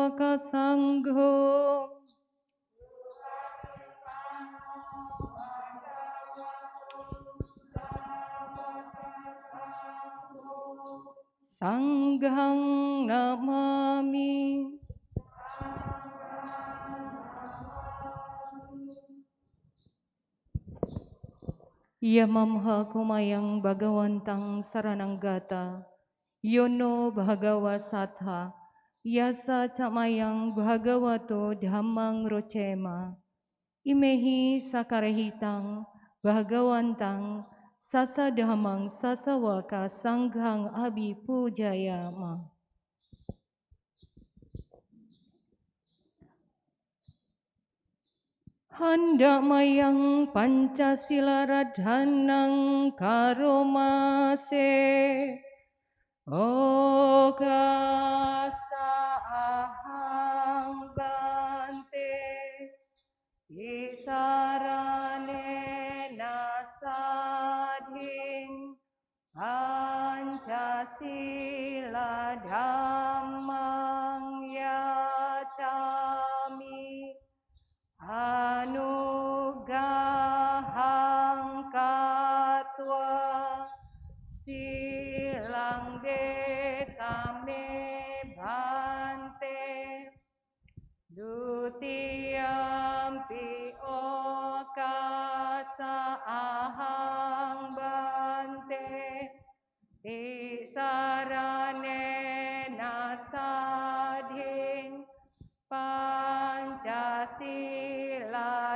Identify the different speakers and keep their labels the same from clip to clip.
Speaker 1: Sawaka Sangho Sanghang Namami. Yamamha kumayang Bhagawantang Sarananggata Yono Bhagawa Satha Yasa Camayang Bhagavato Dhammang Rocema Imehi Sakarehitang Bhagawantang Sasa Dhammang Sasawaka Sanghang Abi Pujayama. Handa mayang Pancasila radhanang karomase Oka ahang bante Isarane nasadhin Pancasila dhammang yacami Anugahang katwa silang detame bante Dutiyampi okasa ahang bante Tisarane nasadhin Pancasila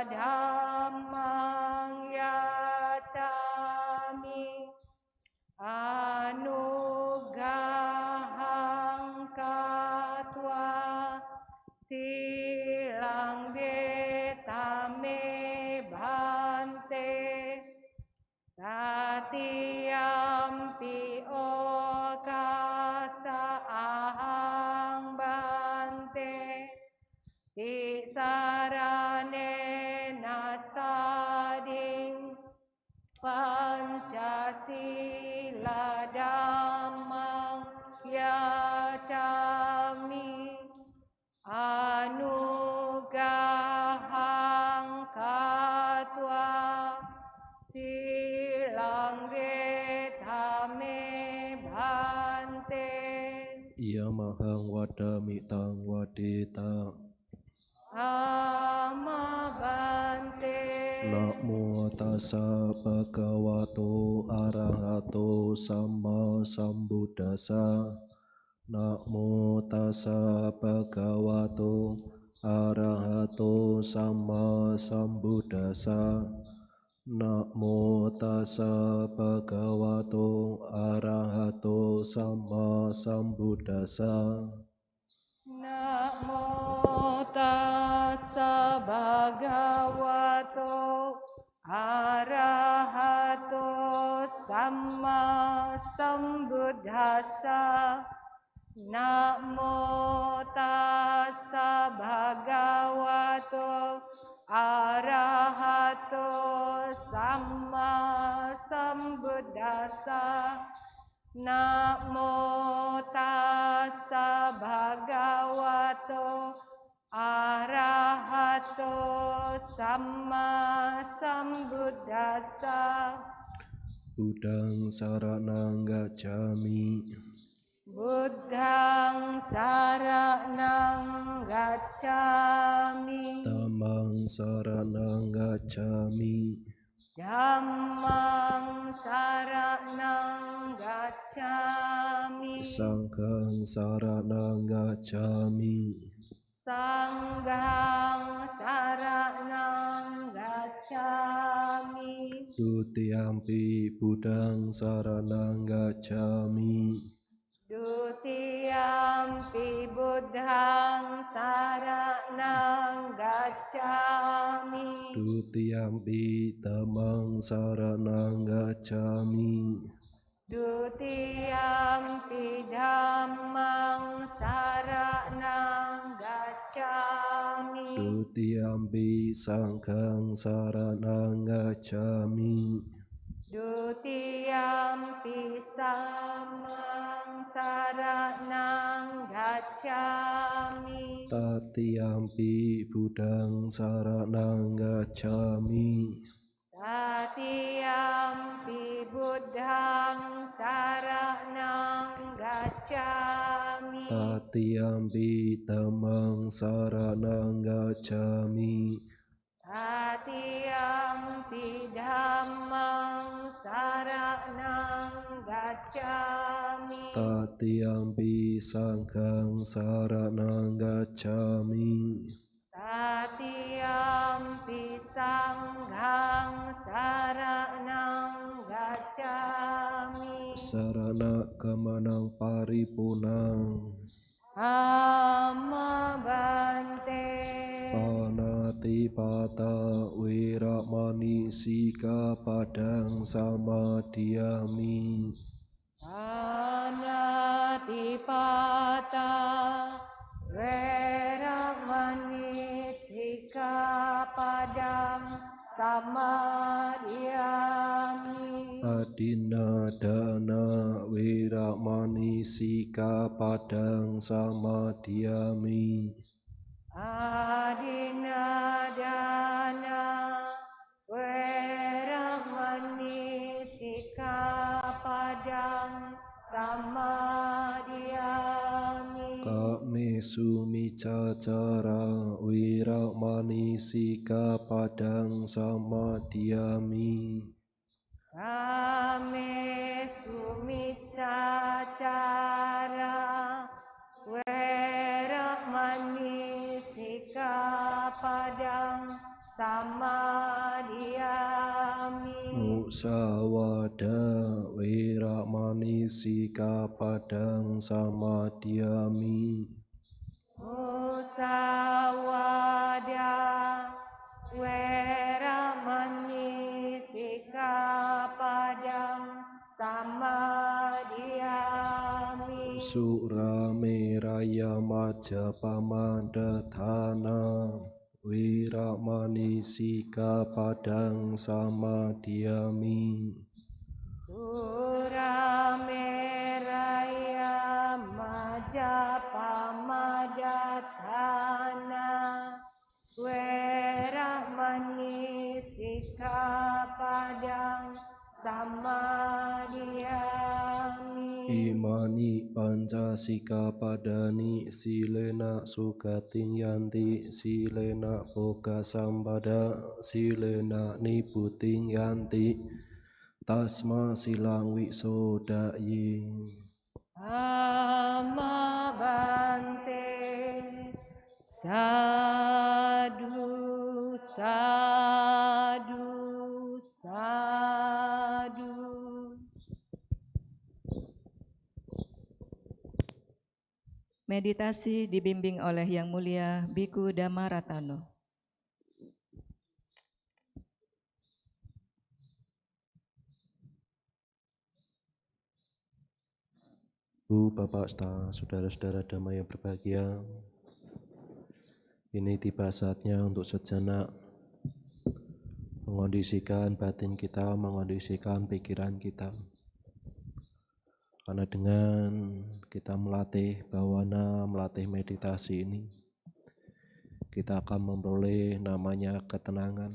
Speaker 1: dhammang yacami Anugahang katwa silang detame bhante Tatiyampi okasa ahang bante Tisarane nasading Pancasila dhammang yacami Anugahang katwa silang detame bhante
Speaker 2: Yamahang wadamitang wadita
Speaker 1: Ama bante
Speaker 2: Namo tassa bhagavato arahato sama sambuddhassa Namo tassa bhagavato arahato sama sambuddhassa Namo tassa bhagavato arahato sama sambuddhassa
Speaker 1: Namo tassa bhagavato arahato samma sambuddhassa Namo tassa bhagavato arahato samma sambuddhassa Namo tassa bhagavato arahato samma sambuddhassa
Speaker 2: Buddhang saranang gacchami
Speaker 1: Buddhang saranang gacchami
Speaker 2: Dhammang saranang gacchami
Speaker 1: Dhammang saranang gacchami
Speaker 2: Sanghang saranang gacchami
Speaker 1: Sanghang saranang gacchami
Speaker 2: Dutiyampi Buddhang saranang gacchami
Speaker 1: Dutiyampi Buddhang saranang gacchami
Speaker 2: Dutiyampi Dhammang saranang gacchami
Speaker 1: Dutiyampi Dhammang saranang gacchami
Speaker 2: Dutiyampi Sanghang saranang gacchami
Speaker 1: Dutiyampi Sammang saranang gacchami
Speaker 2: Tatiyampi Buddhang Saranang Gacchami.
Speaker 1: Tatiyampi Buddhang Saranang Gacchami.
Speaker 2: Tatiyampi Dhammang Saranang Gacchami.
Speaker 1: Tatiyampi Dhammang Saranang Gacchami.
Speaker 2: Tatiyampi Sanghang Saranang Gacchami.
Speaker 1: Tatiyampi Sanghang Saranang Gacchami.
Speaker 2: Sarana Gamanang Paripunang.
Speaker 1: Amma Bante.
Speaker 2: Panatipata Wiramani Sikapadang Samadhiyami.
Speaker 1: Panatipata Weramani Sikapadang Samadhiyami.
Speaker 2: Adinadana Wiramani Sikapadang Samadhiyami.
Speaker 1: Adinadana Weramani Sikapadang Samadhiyami.
Speaker 2: Kame Sumicacara Wiramani Sikapadang Samadhiyami.
Speaker 1: Kame Sumicacara Weramani Sikapadang Samadhiyami.
Speaker 2: Musawada Wiramani Sikapadang Samadhiyami.
Speaker 1: Musawada Weramani Sikapadang Samadhiyami.
Speaker 2: Surameraya Majapamadatthana Wiramani Sikapadang Samadhiyami.
Speaker 1: Surameraya Majapamadatthana Weramani Sikapadang Samadhiyami.
Speaker 2: Imani Pancasikapadani Silena Sugating Yanti Silena Boga Sampada Silena Niputing Yanti Tasma Silang Wisodayi.
Speaker 1: Amma Bante. Sadhu, sadhu, sadhu.
Speaker 3: Meditasi dibimbing oleh Yang Mulia Biku Dhammaratano.
Speaker 2: Bu, Bapak, saudara-saudara Dhamma yang berbahagia, ini tiba saatnya untuk sejenak mengondisikan batin kita, mengondisikan pikiran kita. Karena dengan kita melatih bawana, melatih meditasi ini, kita akan memperoleh namanya ketenangan.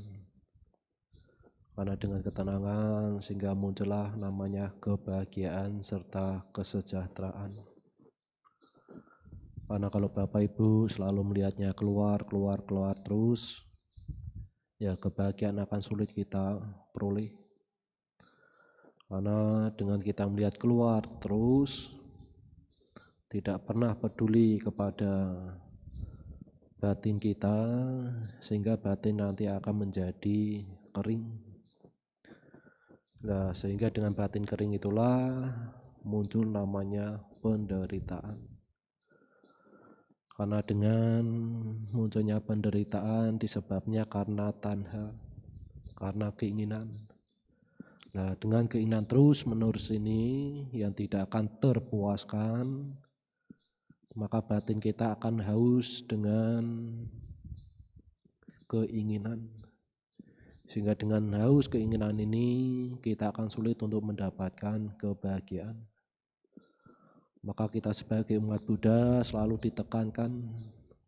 Speaker 2: Karena dengan ketenangan sehingga muncullah namanya kebahagiaan serta kesejahteraan. Karena kalau Bapak Ibu selalu melihatnya keluar terus, ya kebahagiaan akan sulit kita peroleh. Karena dengan kita melihat keluar terus, tidak pernah peduli kepada batin kita, sehingga batin nanti akan menjadi kering. Nah, sehingga dengan batin kering itulah muncul namanya penderitaan. Karena dengan munculnya penderitaan disebabnya karena tanha, karena keinginan. Nah, dengan keinginan terus menerus ini yang tidak akan terpuaskan, maka batin kita akan haus dengan keinginan. Sehingga dengan haus keinginan ini kita akan sulit untuk mendapatkan kebahagiaan. Maka kita sebagai umat Buddha selalu ditekankan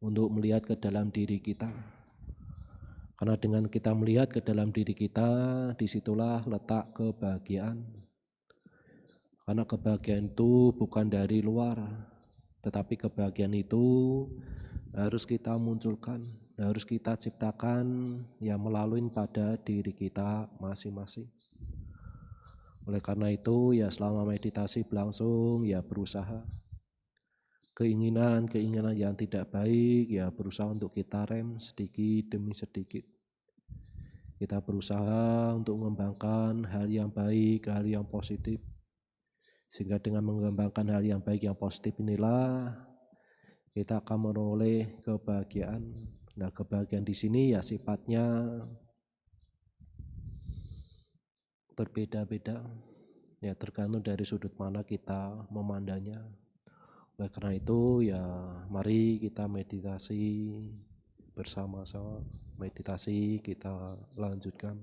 Speaker 2: untuk melihat ke dalam diri kita. Karena dengan kita melihat ke dalam diri kita, disitulah letak kebahagiaan. Karena kebahagiaan itu bukan dari luar, tetapi kebahagiaan itu harus kita munculkan, harus kita ciptakan yang melalui pada diri kita masing-masing. Oleh karena itu, ya selama meditasi berlangsung, ya berusaha. Keinginan yang tidak baik, ya berusaha untuk kita rem sedikit demi sedikit. Kita berusaha untuk mengembangkan hal yang baik, hal yang positif. Sehingga dengan mengembangkan hal yang baik, yang positif inilah, kita akan meroleh kebahagiaan. Nah, kebahagiaan di sini ya sifatnya berbeda-beda. Ya tergantung dari sudut mana kita memandangnya. Oleh karena itu ya mari kita meditasi bersama-sama. Meditasi kita lanjutkan.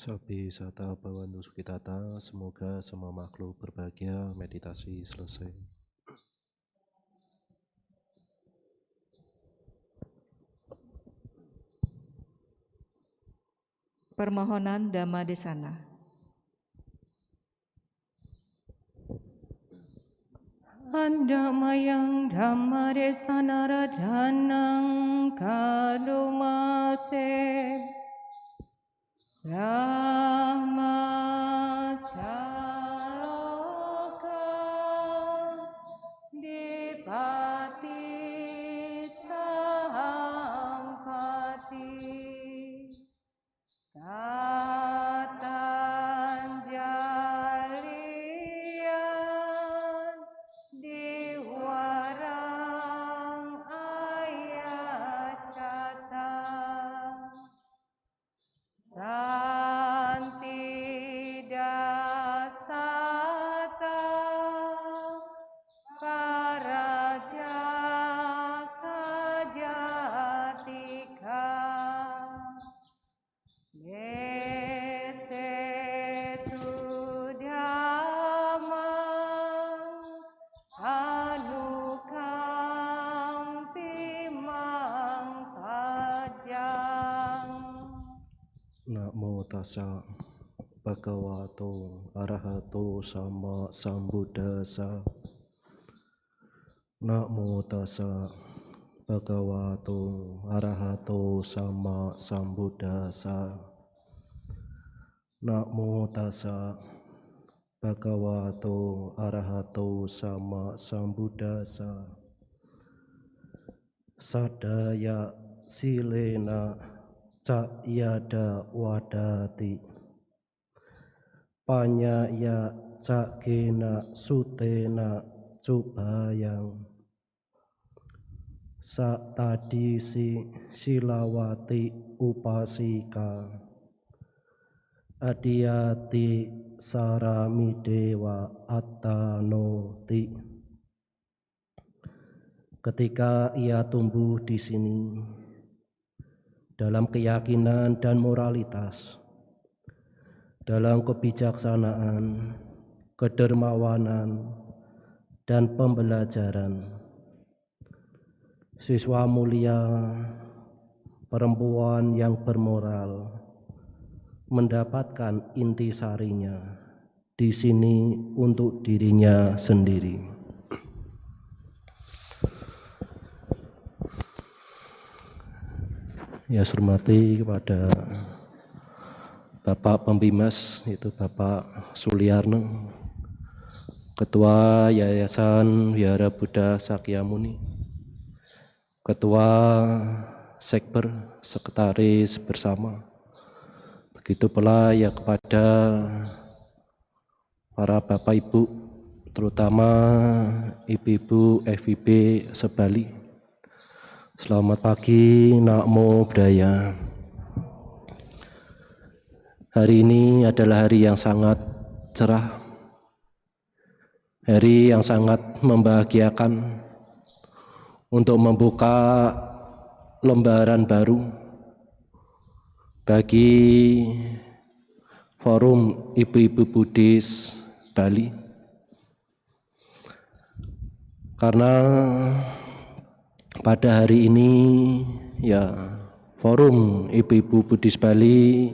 Speaker 2: Sabi sata bhavantu sukhitata, semoga semua makhluk berbahagia. Meditasi selesai.
Speaker 3: Permohonan Dhammadesana.
Speaker 1: Andamayang Dhammadesana radhanang kadumase Brahmacaloka Dipati Sahampati Katanjalian Diwarang Ayacata Santi Dasata Paraja Kajatika Yesetu Dhammang Anukampi Mang Pajang.
Speaker 2: Namo tassa Bhagavato Arahato Sama Sambuddhassa. Namo tassa Bhagavato Arahato Sama Sambuddhassa. Namo tassa Bhagavato Arahato Sama Sambuddhassa. Sadaya silena ca yada wadati. Panyaya ca kena sutena cubayang. Satadisi silawati upasika. Adiyati saramidewa attanoti. Ketika ia tumbuh di sini dalam keyakinan dan moralitas, dalam kebijaksanaan, kedermawanan, dan pembelajaran, siswa mulia, perempuan yang bermoral, mendapatkan intisarinya di sini untuk dirinya sendiri. Ya, hormati kepada Bapak Pembimas, yaitu Bapak Suliarno, Ketua Yayasan Wihara Buddha Sakyamuni, Ketua Sekber, Sekretaris Bersama. Begitu pula ya kepada para Bapak Ibu, terutama Ibu-Ibu FIB Sebali. Selamat pagi, Namo Buddhaya. Hari ini adalah hari yang sangat cerah, hari yang sangat membahagiakan untuk membuka lembaran baru bagi Forum Ibu-Ibu Buddhis Bali. Karena pada hari ini ya Forum Ibu-Ibu Buddhis Bali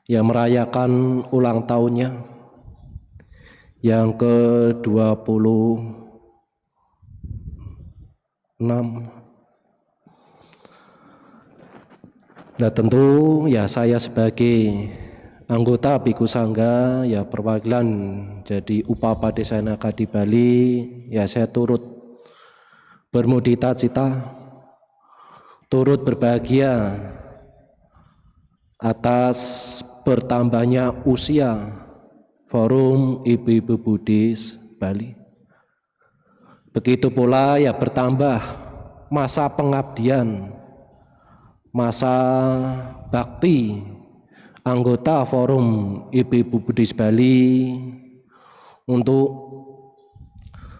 Speaker 2: yang merayakan ulang tahunnya yang ke-26. Nah, tentu ya saya sebagai anggota Bhikkhu Sangha ya perwakilan jadi Upapadesana di Bali, ya saya turut bermudita cita, turut berbahagia atas bertambahnya usia Forum Ibu-Ibu Buddhis Bali. Begitu pula ya bertambah masa pengabdian, masa bakti anggota Forum Ibu-Ibu Buddhis Bali untuk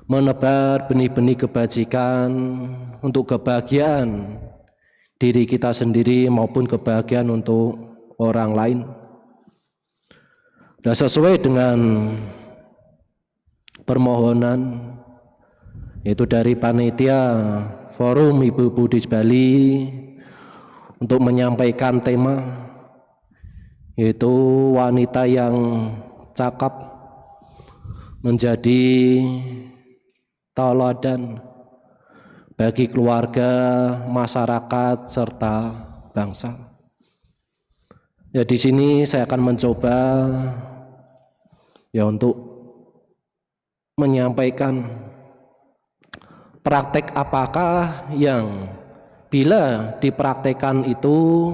Speaker 2: menebar benih-benih kebajikan untuk kebahagiaan diri kita sendiri maupun kebahagiaan untuk orang lain. Dan sesuai dengan permohonan yaitu dari panitia Forum Ibu Buddhis Bali untuk menyampaikan tema yaitu wanita yang cakap menjadi tauladan bagi keluarga, masyarakat, serta bangsa. Ya, di sini saya akan mencoba ya untuk menyampaikan praktek apakah yang bila dipraktekkan itu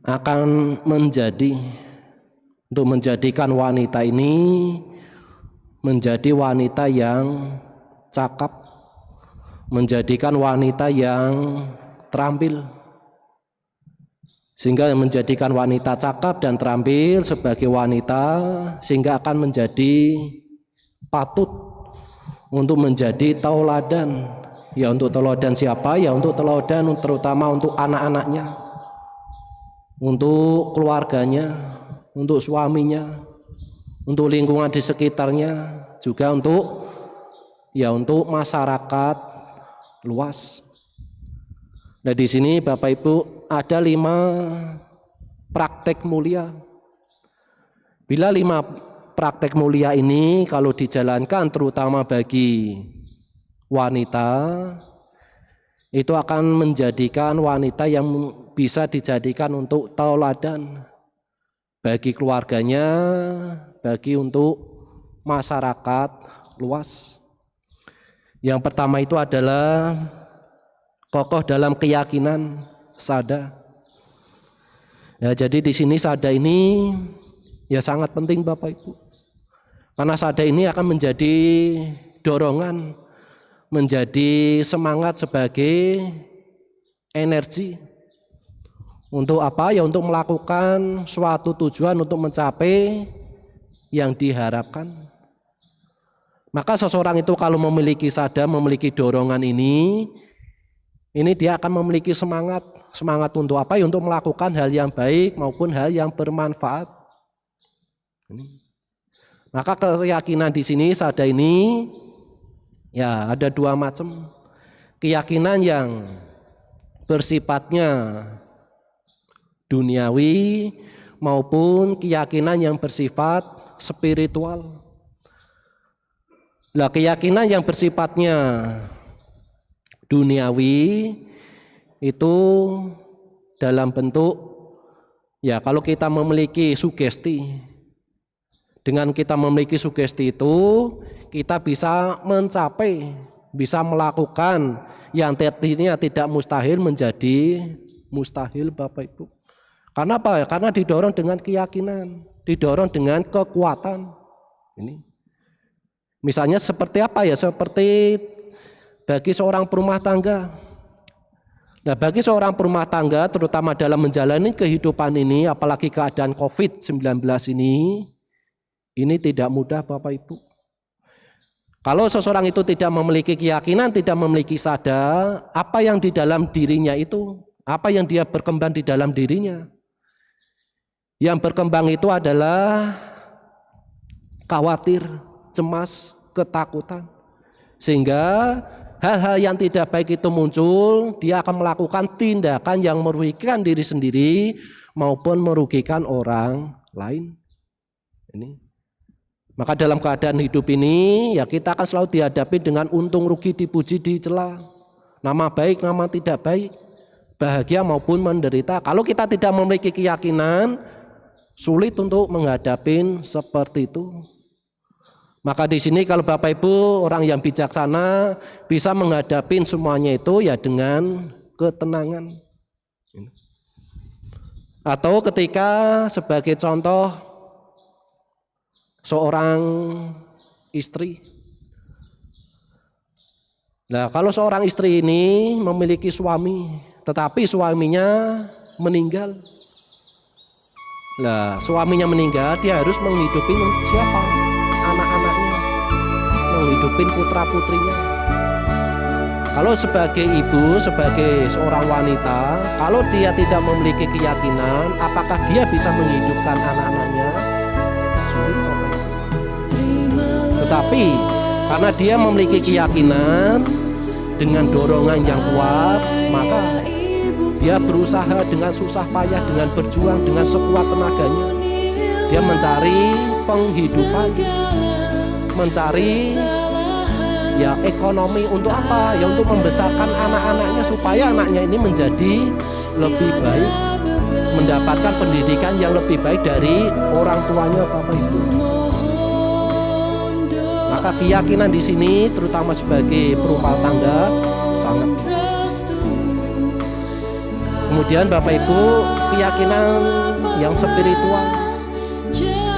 Speaker 2: akan menjadikan wanita ini menjadi wanita yang cakap, menjadikan wanita yang terampil, sehingga menjadikan wanita cakap dan terampil sebagai wanita sehingga akan menjadi patut untuk menjadi tauladan. Ya, untuk tauladan siapa? Ya untuk tauladan terutama untuk anak-anaknya, untuk keluarganya, untuk suaminya, untuk lingkungan di sekitarnya, juga untuk masyarakat luas. Nah, di sini Bapak Ibu ada 5 praktek mulia. Bila 5 praktek mulia ini kalau dijalankan terutama bagi wanita, itu akan menjadikan wanita yang bisa dijadikan untuk tauladan bagi keluarganya, bagi untuk masyarakat luas. Yang pertama itu adalah kokoh dalam keyakinan sada. Ya, jadi di sini sada ini ya sangat penting Bapak Ibu. Karena sada ini akan menjadi dorongan, menjadi semangat sebagai energi. Untuk apa? Ya untuk melakukan suatu tujuan untuk mencapai yang diharapkan. Maka seseorang itu kalau memiliki sada, memiliki dorongan ini dia akan memiliki semangat. Semangat untuk apa? Ya untuk melakukan hal yang baik maupun hal yang bermanfaat. Maka keyakinan di sini sada ini ya ada 2 macam. Keyakinan yang bersifatnya duniawi maupun keyakinan yang bersifat spiritual. Nah, keyakinan yang bersifatnya duniawi itu dalam bentuk ya kalau kita memiliki sugesti. Dengan kita memiliki sugesti itu kita bisa mencapai, bisa melakukan yang tadinya tidak mustahil menjadi mustahil Bapak Ibu. Karena apa? Karena didorong dengan keyakinan, didorong dengan kekuatan. Ini. Misalnya seperti apa ya? Seperti bagi seorang perumah tangga. Nah, bagi seorang perumah tangga terutama dalam menjalani kehidupan ini, apalagi keadaan COVID-19 ini tidak mudah Bapak Ibu. Kalau seseorang itu tidak memiliki keyakinan, tidak memiliki sada, apa yang di dalam dirinya itu, apa yang dia berkembang di dalam dirinya. Yang berkembang itu adalah khawatir, cemas, ketakutan. Sehingga hal-hal yang tidak baik itu muncul, dia akan melakukan tindakan yang merugikan diri sendiri maupun merugikan orang lain. Ini. Maka dalam keadaan hidup ini ya kita akan selalu dihadapi dengan untung rugi, dipuji, dicela, nama baik, nama tidak baik, bahagia maupun menderita. Kalau kita tidak memiliki keyakinan, sulit untuk menghadapi seperti itu. Maka di sini kalau Bapak Ibu orang yang bijaksana bisa menghadapi semuanya itu ya dengan ketenangan. Atau ketika sebagai contoh seorang istri. Nah, kalau seorang istri ini memiliki suami, tetapi suaminya meninggal. Nah, suaminya meninggal, dia harus menghidupi siapa? Anak-anaknya, menghidupi putra-putrinya. Kalau sebagai ibu, sebagai seorang wanita, kalau dia tidak memiliki keyakinan, apakah dia bisa menghidupkan anak-anaknya? Sulit. Tetapi karena dia memiliki keyakinan dengan dorongan yang kuat, maka dia berusaha dengan susah payah, dengan berjuang, dengan sekuat tenaganya. Dia mencari penghidupan, mencari ya ekonomi untuk apa? Ya untuk membesarkan anak-anaknya supaya anaknya ini menjadi lebih baik, mendapatkan pendidikan yang lebih baik dari orang tuanya Bapak Ibu. Maka keyakinan di sini terutama sebagai perumah tangga sangat penting. Kemudian Bapak Ibu, keyakinan yang spiritual.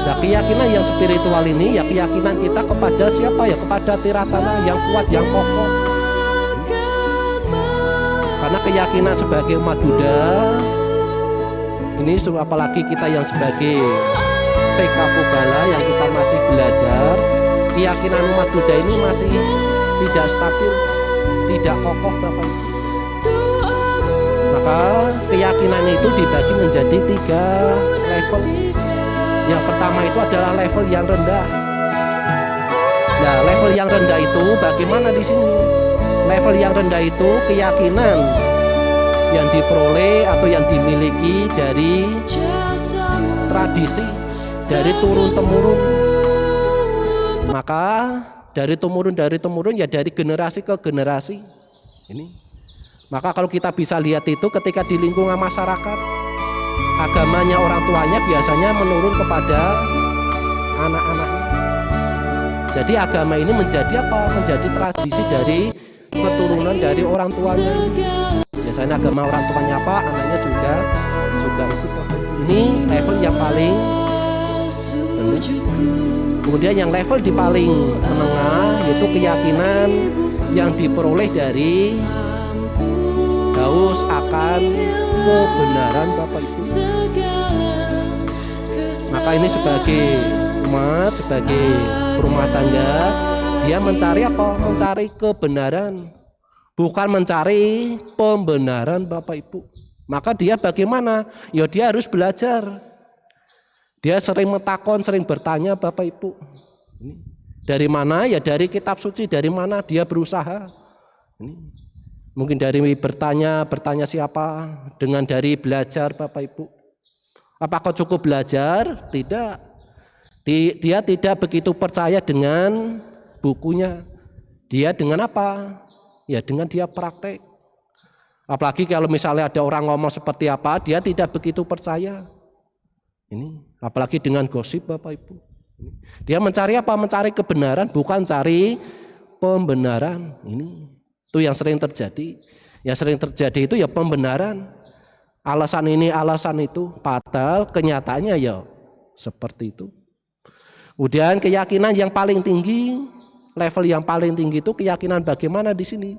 Speaker 2: Nah, keyakinan yang spiritual ini ya keyakinan kita kepada siapa ya? Kepada tiratana yang kuat, yang kokoh. Karena keyakinan sebagai umat Buddha ini apalagi kita yang sebagai Sekapubala yang kita masih belajar, keyakinan umat Buddha ini masih tidak stabil, tidak kokoh Bapak Ibu. Maka keyakinan itu dibagi menjadi 3 level. Yang pertama itu adalah level yang rendah. Nah, level yang rendah itu bagaimana di sini? Level yang rendah itu keyakinan yang diperoleh atau yang dimiliki dari tradisi dari turun-temurun. Maka dari temurun ya dari generasi ke generasi. Ini. Maka kalau kita bisa lihat itu ketika di lingkungan masyarakat, agamanya orang tuanya biasanya menurun kepada anak-anaknya. Jadi agama ini menjadi apa? Menjadi tradisi dari keturunan dari orang tuanya. Biasanya agama orang tuanya apa, anaknya juga ikut. Ini level yang paling rendah. Kemudian yang level di paling menengah yaitu keyakinan yang diperoleh dari haus akan kebenaran Bapak Ibu. Maka ini sebagai umat, sebagai rumah tangga, dia mencari apa? Mencari kebenaran, bukan mencari pembenaran Bapak Ibu. Maka dia bagaimana? Ya dia harus belajar. Dia sering mentakon, sering bertanya Bapak Ibu. Dari mana? Ya dari kitab suci. Dari mana dia berusaha? Ini. Mungkin dari bertanya siapa? Dengan dari belajar Bapak Ibu. Apakah cukup belajar? Tidak. Dia tidak begitu percaya dengan bukunya. Dia dengan apa? Ya dengan dia praktek. Apalagi kalau misalnya ada orang ngomong seperti apa, dia tidak begitu percaya. Ini apalagi dengan gosip Bapak Ibu. Dia mencari apa? Mencari kebenaran, bukan cari pembenaran. Ini itu yang sering terjadi. Yang sering terjadi itu ya pembenaran. Alasan ini, alasan itu, padahal kenyataannya ya seperti itu. Kemudian keyakinan yang paling tinggi, level yang paling tinggi itu keyakinan bagaimana di sini?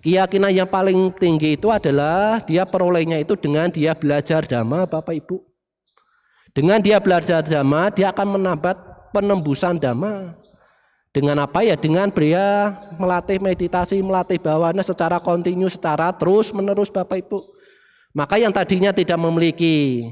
Speaker 2: Keyakinan yang paling tinggi itu adalah dia perolehnya itu dengan dia belajar dhamma Bapak Ibu. Dengan dia belajar dhamma, dia akan menambah penembusan dhamma. Dengan apa ya? Dengan dia melatih meditasi, melatih bawana secara kontinu, secara terus menerus Bapak Ibu. Maka yang tadinya tidak memiliki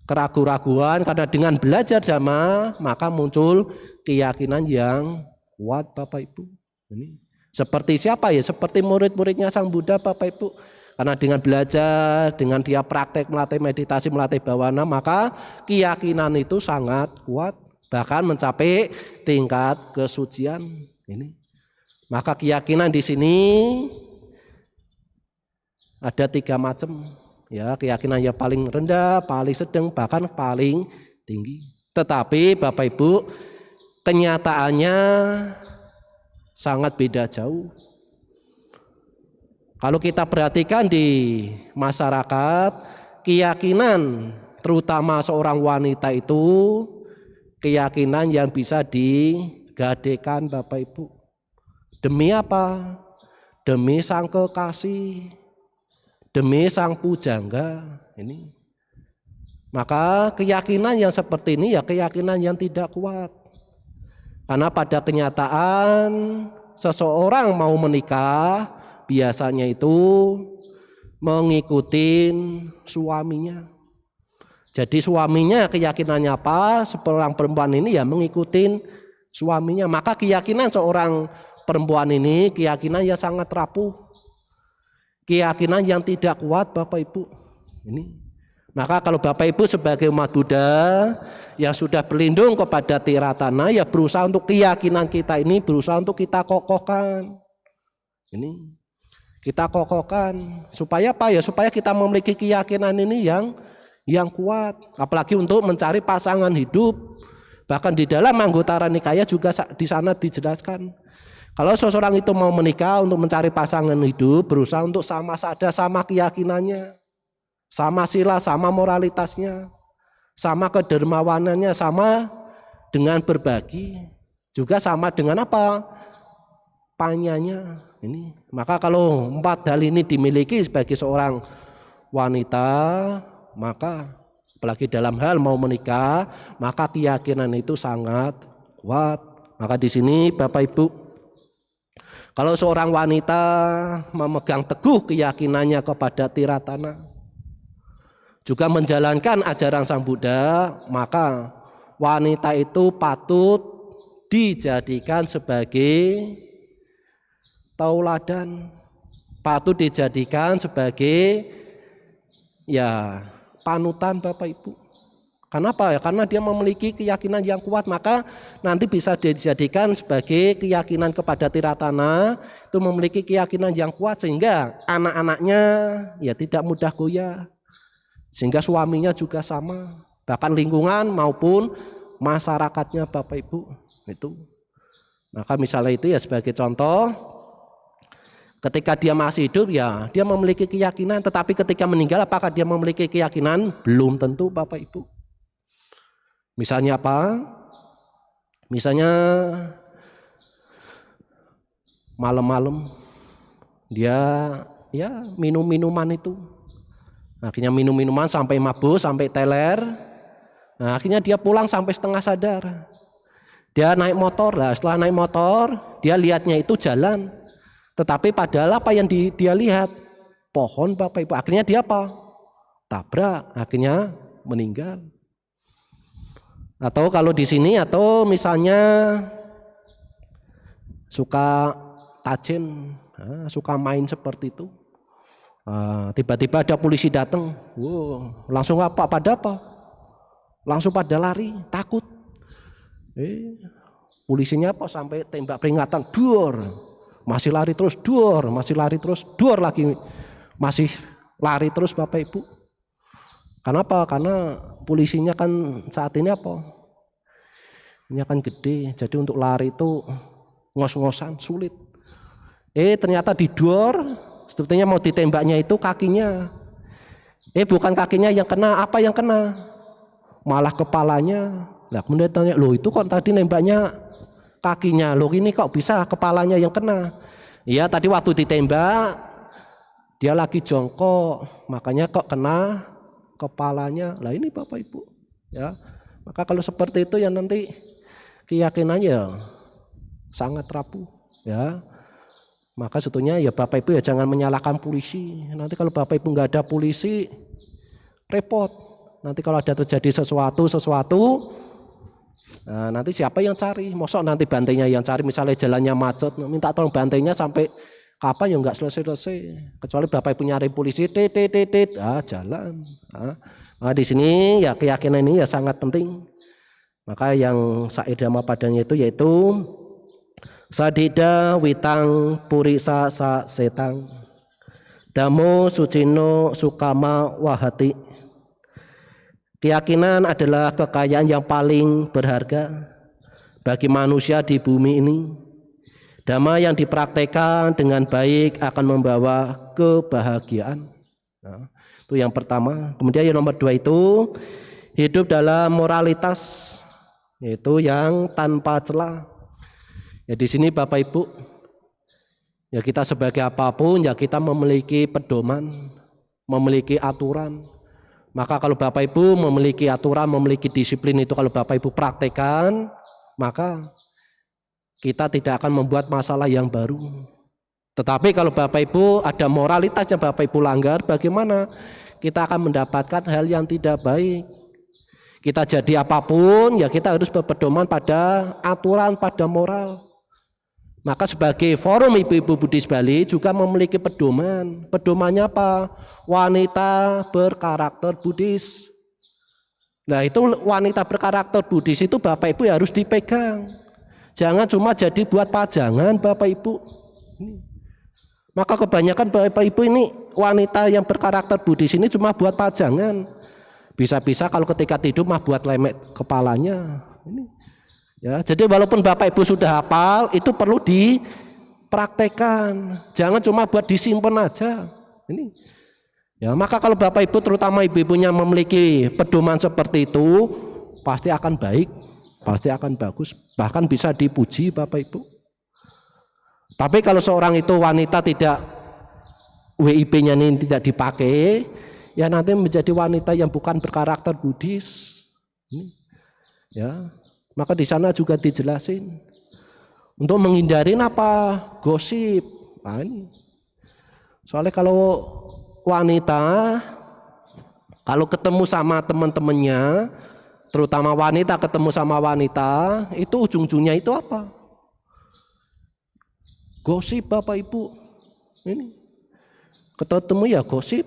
Speaker 2: keraguan-raguan karena dengan belajar dhamma, maka muncul keyakinan yang kuat Bapak Ibu. Ini. Seperti siapa ya? Seperti murid-muridnya Sang Buddha Bapak Ibu. Karena dengan belajar, dengan dia praktek melatih meditasi, melatih bawana, maka keyakinan itu sangat kuat. Bahkan mencapai tingkat kesucian. Ini. Maka keyakinan di sini ada 3 macam. Ya, keyakinan yang paling rendah, paling sedang, bahkan paling tinggi. Tetapi Bapak Ibu, kenyataannya sangat beda jauh. Kalau kita perhatikan di masyarakat, keyakinan terutama seorang wanita itu keyakinan yang bisa digadekan Bapak Ibu. Demi apa? Demi sang kekasih, demi sang pujangga. Ini. Maka keyakinan yang seperti ini ya keyakinan yang tidak kuat. Karena pada kenyataan seseorang mau menikah biasanya itu mengikuti suaminya. Jadi suaminya keyakinannya apa? Seorang perempuan ini ya mengikuti suaminya. Maka keyakinan seorang perempuan ini keyakinan yang sangat rapuh. Keyakinan yang tidak kuat Bapak Ibu. Ini. Maka kalau Bapak Ibu sebagai umat Buddha yang sudah berlindung kepada Tiratana, ya berusaha untuk keyakinan kita ini berusaha untuk kita kokohkan. Ini kita kokohkan supaya apa ya? Supaya kita memiliki keyakinan ini yang kuat. Apalagi untuk mencari pasangan hidup. Bahkan di dalam Anggutara Nikaya juga di sana dijelaskan. Kalau seseorang itu mau menikah untuk mencari pasangan hidup, berusaha untuk sama sada, sama keyakinannya. Sama sila, sama moralitasnya, sama kedermawanannya, sama dengan berbagi, juga sama dengan apa? Panyanya. Ini. Maka kalau 4 hal ini dimiliki sebagai seorang wanita, maka apalagi dalam hal mau menikah, maka keyakinan itu sangat kuat. Maka di sini Bapak Ibu, kalau seorang wanita memegang teguh keyakinannya kepada Tiratana, juga menjalankan ajaran Sang Buddha, maka wanita itu patut dijadikan sebagai tauladan, patut dijadikan sebagai ya panutan Bapak Ibu. Kenapa ya? Karena dia memiliki keyakinan yang kuat, maka nanti bisa dijadikan sebagai keyakinan kepada Tiratana, itu memiliki keyakinan yang kuat sehingga anak-anaknya ya tidak mudah goyah. Sehingga suaminya juga sama, bahkan lingkungan maupun masyarakatnya Bapak Ibu itu. Maka misalnya itu ya sebagai contoh, ketika dia masih hidup ya dia memiliki keyakinan, tetapi ketika meninggal apakah dia memiliki keyakinan? Belum tentu Bapak Ibu. Misalnya apa? Misalnya malam-malam dia ya minum minuman itu. Akhirnya minum minuman sampai mabuk, sampai teler. Nah, akhirnya dia pulang sampai setengah sadar. Dia naik motor, lah setelah naik motor dia lihatnya itu jalan. Tetapi padahal apa yang dia lihat? Pohon Bapak Ibu. Akhirnya dia apa? Tabrak, akhirnya meninggal. Atau kalau di sini, atau misalnya suka tajin, suka main seperti itu. Tiba-tiba ada polisi datang, langsung apa? Pada apa? Langsung pada lari, takut. Polisinya apa? Sampai tembak peringatan, duor, masih lari terus, duor, masih lari terus, duor lagi, masih lari terus Bapak Ibu. Kenapa? Karena polisinya kan saat ini apa? Ini kan gede, jadi untuk lari itu ngos-ngosan sulit. Ternyata didor, sebetulnya mau ditembaknya itu kakinya. Bukan kakinya yang kena, apa yang kena? Malah kepalanya. Nah kemudian tanya, loh itu kok tadi nembaknya kakinya, loh ini kok bisa kepalanya yang kena? Iya tadi waktu ditembak dia lagi jongkok, makanya kok kena kepalanya. Lah ini Bapak Ibu ya. Maka kalau seperti itu ya nanti keyakinannya sangat rapuh ya. Maka sebetulnya ya Bapak Ibu ya jangan menyalahkan polisi. Nanti kalau Bapak Ibu nggak ada polisi repot. Nanti kalau ada terjadi sesuatu nah, nanti siapa yang cari? Mosok nanti bantainya yang cari, misalnya jalannya macet, minta tolong bantainya sampai kapan ya nggak selesai. Kecuali Bapak Ibu nyari polisi, jalan. Nah, di sini ya keyakinan ini ya sangat penting. Maka yang sairama padanya itu yaitu sadida witang purisa sa setang damo sucino sukama wahati. Keyakinan adalah kekayaan yang paling berharga bagi manusia di bumi ini. Dhamma yang dipraktekkan dengan baik akan membawa kebahagiaan. Nah, itu yang pertama. Kemudian yang nomor 2 itu hidup dalam moralitas, yaitu yang tanpa celah. Ya di sini Bapak Ibu, ya kita sebagai apapun ya kita memiliki pedoman, memiliki aturan. Maka kalau Bapak Ibu memiliki aturan, memiliki disiplin itu kalau Bapak Ibu praktekkan, maka kita tidak akan membuat masalah yang baru. Tetapi kalau Bapak Ibu ada moralitas yang Bapak Ibu langgar, bagaimana? Kita akan mendapatkan hal yang tidak baik. Kita jadi apapun, ya kita harus berpedoman pada aturan, pada moral. Maka sebagai forum Ibu-Ibu Buddhis Bali juga memiliki pedoman. Pedomannya apa? Wanita berkarakter Buddhis. Nah itu wanita berkarakter Buddhis itu Bapak Ibu harus dipegang. Jangan cuma jadi buat pajangan Bapak Ibu. Maka kebanyakan Bapak Ibu ini wanita yang berkarakter Buddhis ini cuma buat pajangan. Bisa-bisa kalau ketika tidur mah buat lemek kepalanya. Ya, jadi walaupun Bapak Ibu sudah hafal itu perlu dipraktekkan. Jangan cuma buat disimpan aja. Ini. Ya, maka kalau Bapak Ibu terutama ibu-ibunya memiliki pedoman seperti itu pasti akan baik. Pasti akan bagus, bahkan bisa dipuji Bapak Ibu. Tapi kalau seorang itu wanita tidak WIP-nya ini tidak dipakai, ya nanti menjadi wanita yang bukan berkarakter Buddhis. Ya, maka di sana juga dijelasin untuk menghindari apa? Gosip. Nah, ini. Soalnya kalau wanita kalau ketemu sama teman-temannya, terutama wanita ketemu sama wanita, itu ujung-ujungnya itu apa? Gosip Bapak Ibu. Ini ketemu ya gosip.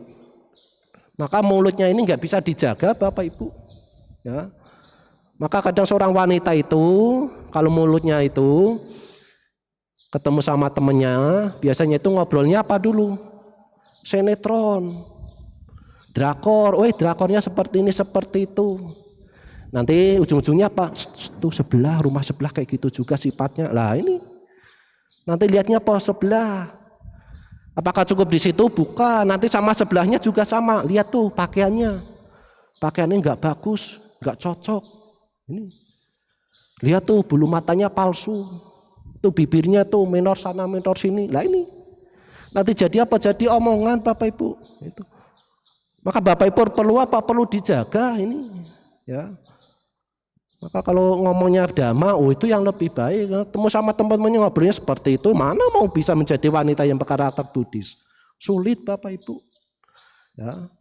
Speaker 2: Maka mulutnya ini nggak bisa dijaga Bapak Ibu. Ya. Maka kadang seorang wanita itu kalau mulutnya itu ketemu sama temennya, biasanya itu ngobrolnya apa dulu? Sinetron, drakor, drakornya seperti ini seperti itu. Nanti ujung-ujungnya apa? Tuh sebelah, rumah sebelah kayak gitu juga sifatnya. Lah ini nanti lihatnya pos sebelah. Apakah cukup di situ? Bukan. Nanti sama sebelahnya juga sama. Lihat tuh pakaiannya. Pakaiannya nggak bagus, nggak cocok. Ini. Lihat tuh bulu matanya palsu. Tuh bibirnya tuh menor sana menor sini. Lah ini. Nanti jadi apa? Jadi omongan Bapak Ibu. Itu. Maka Bapak Ibu perlu apa? Perlu dijaga ini. Ya. Maka kalau ngomongnya dhamma, itu yang lebih baik. Ketemu sama teman-temannya ngobrolnya seperti itu, mana mau bisa menjadi wanita yang berkarakter Buddhis? Sulit Bapak Ibu. Ya.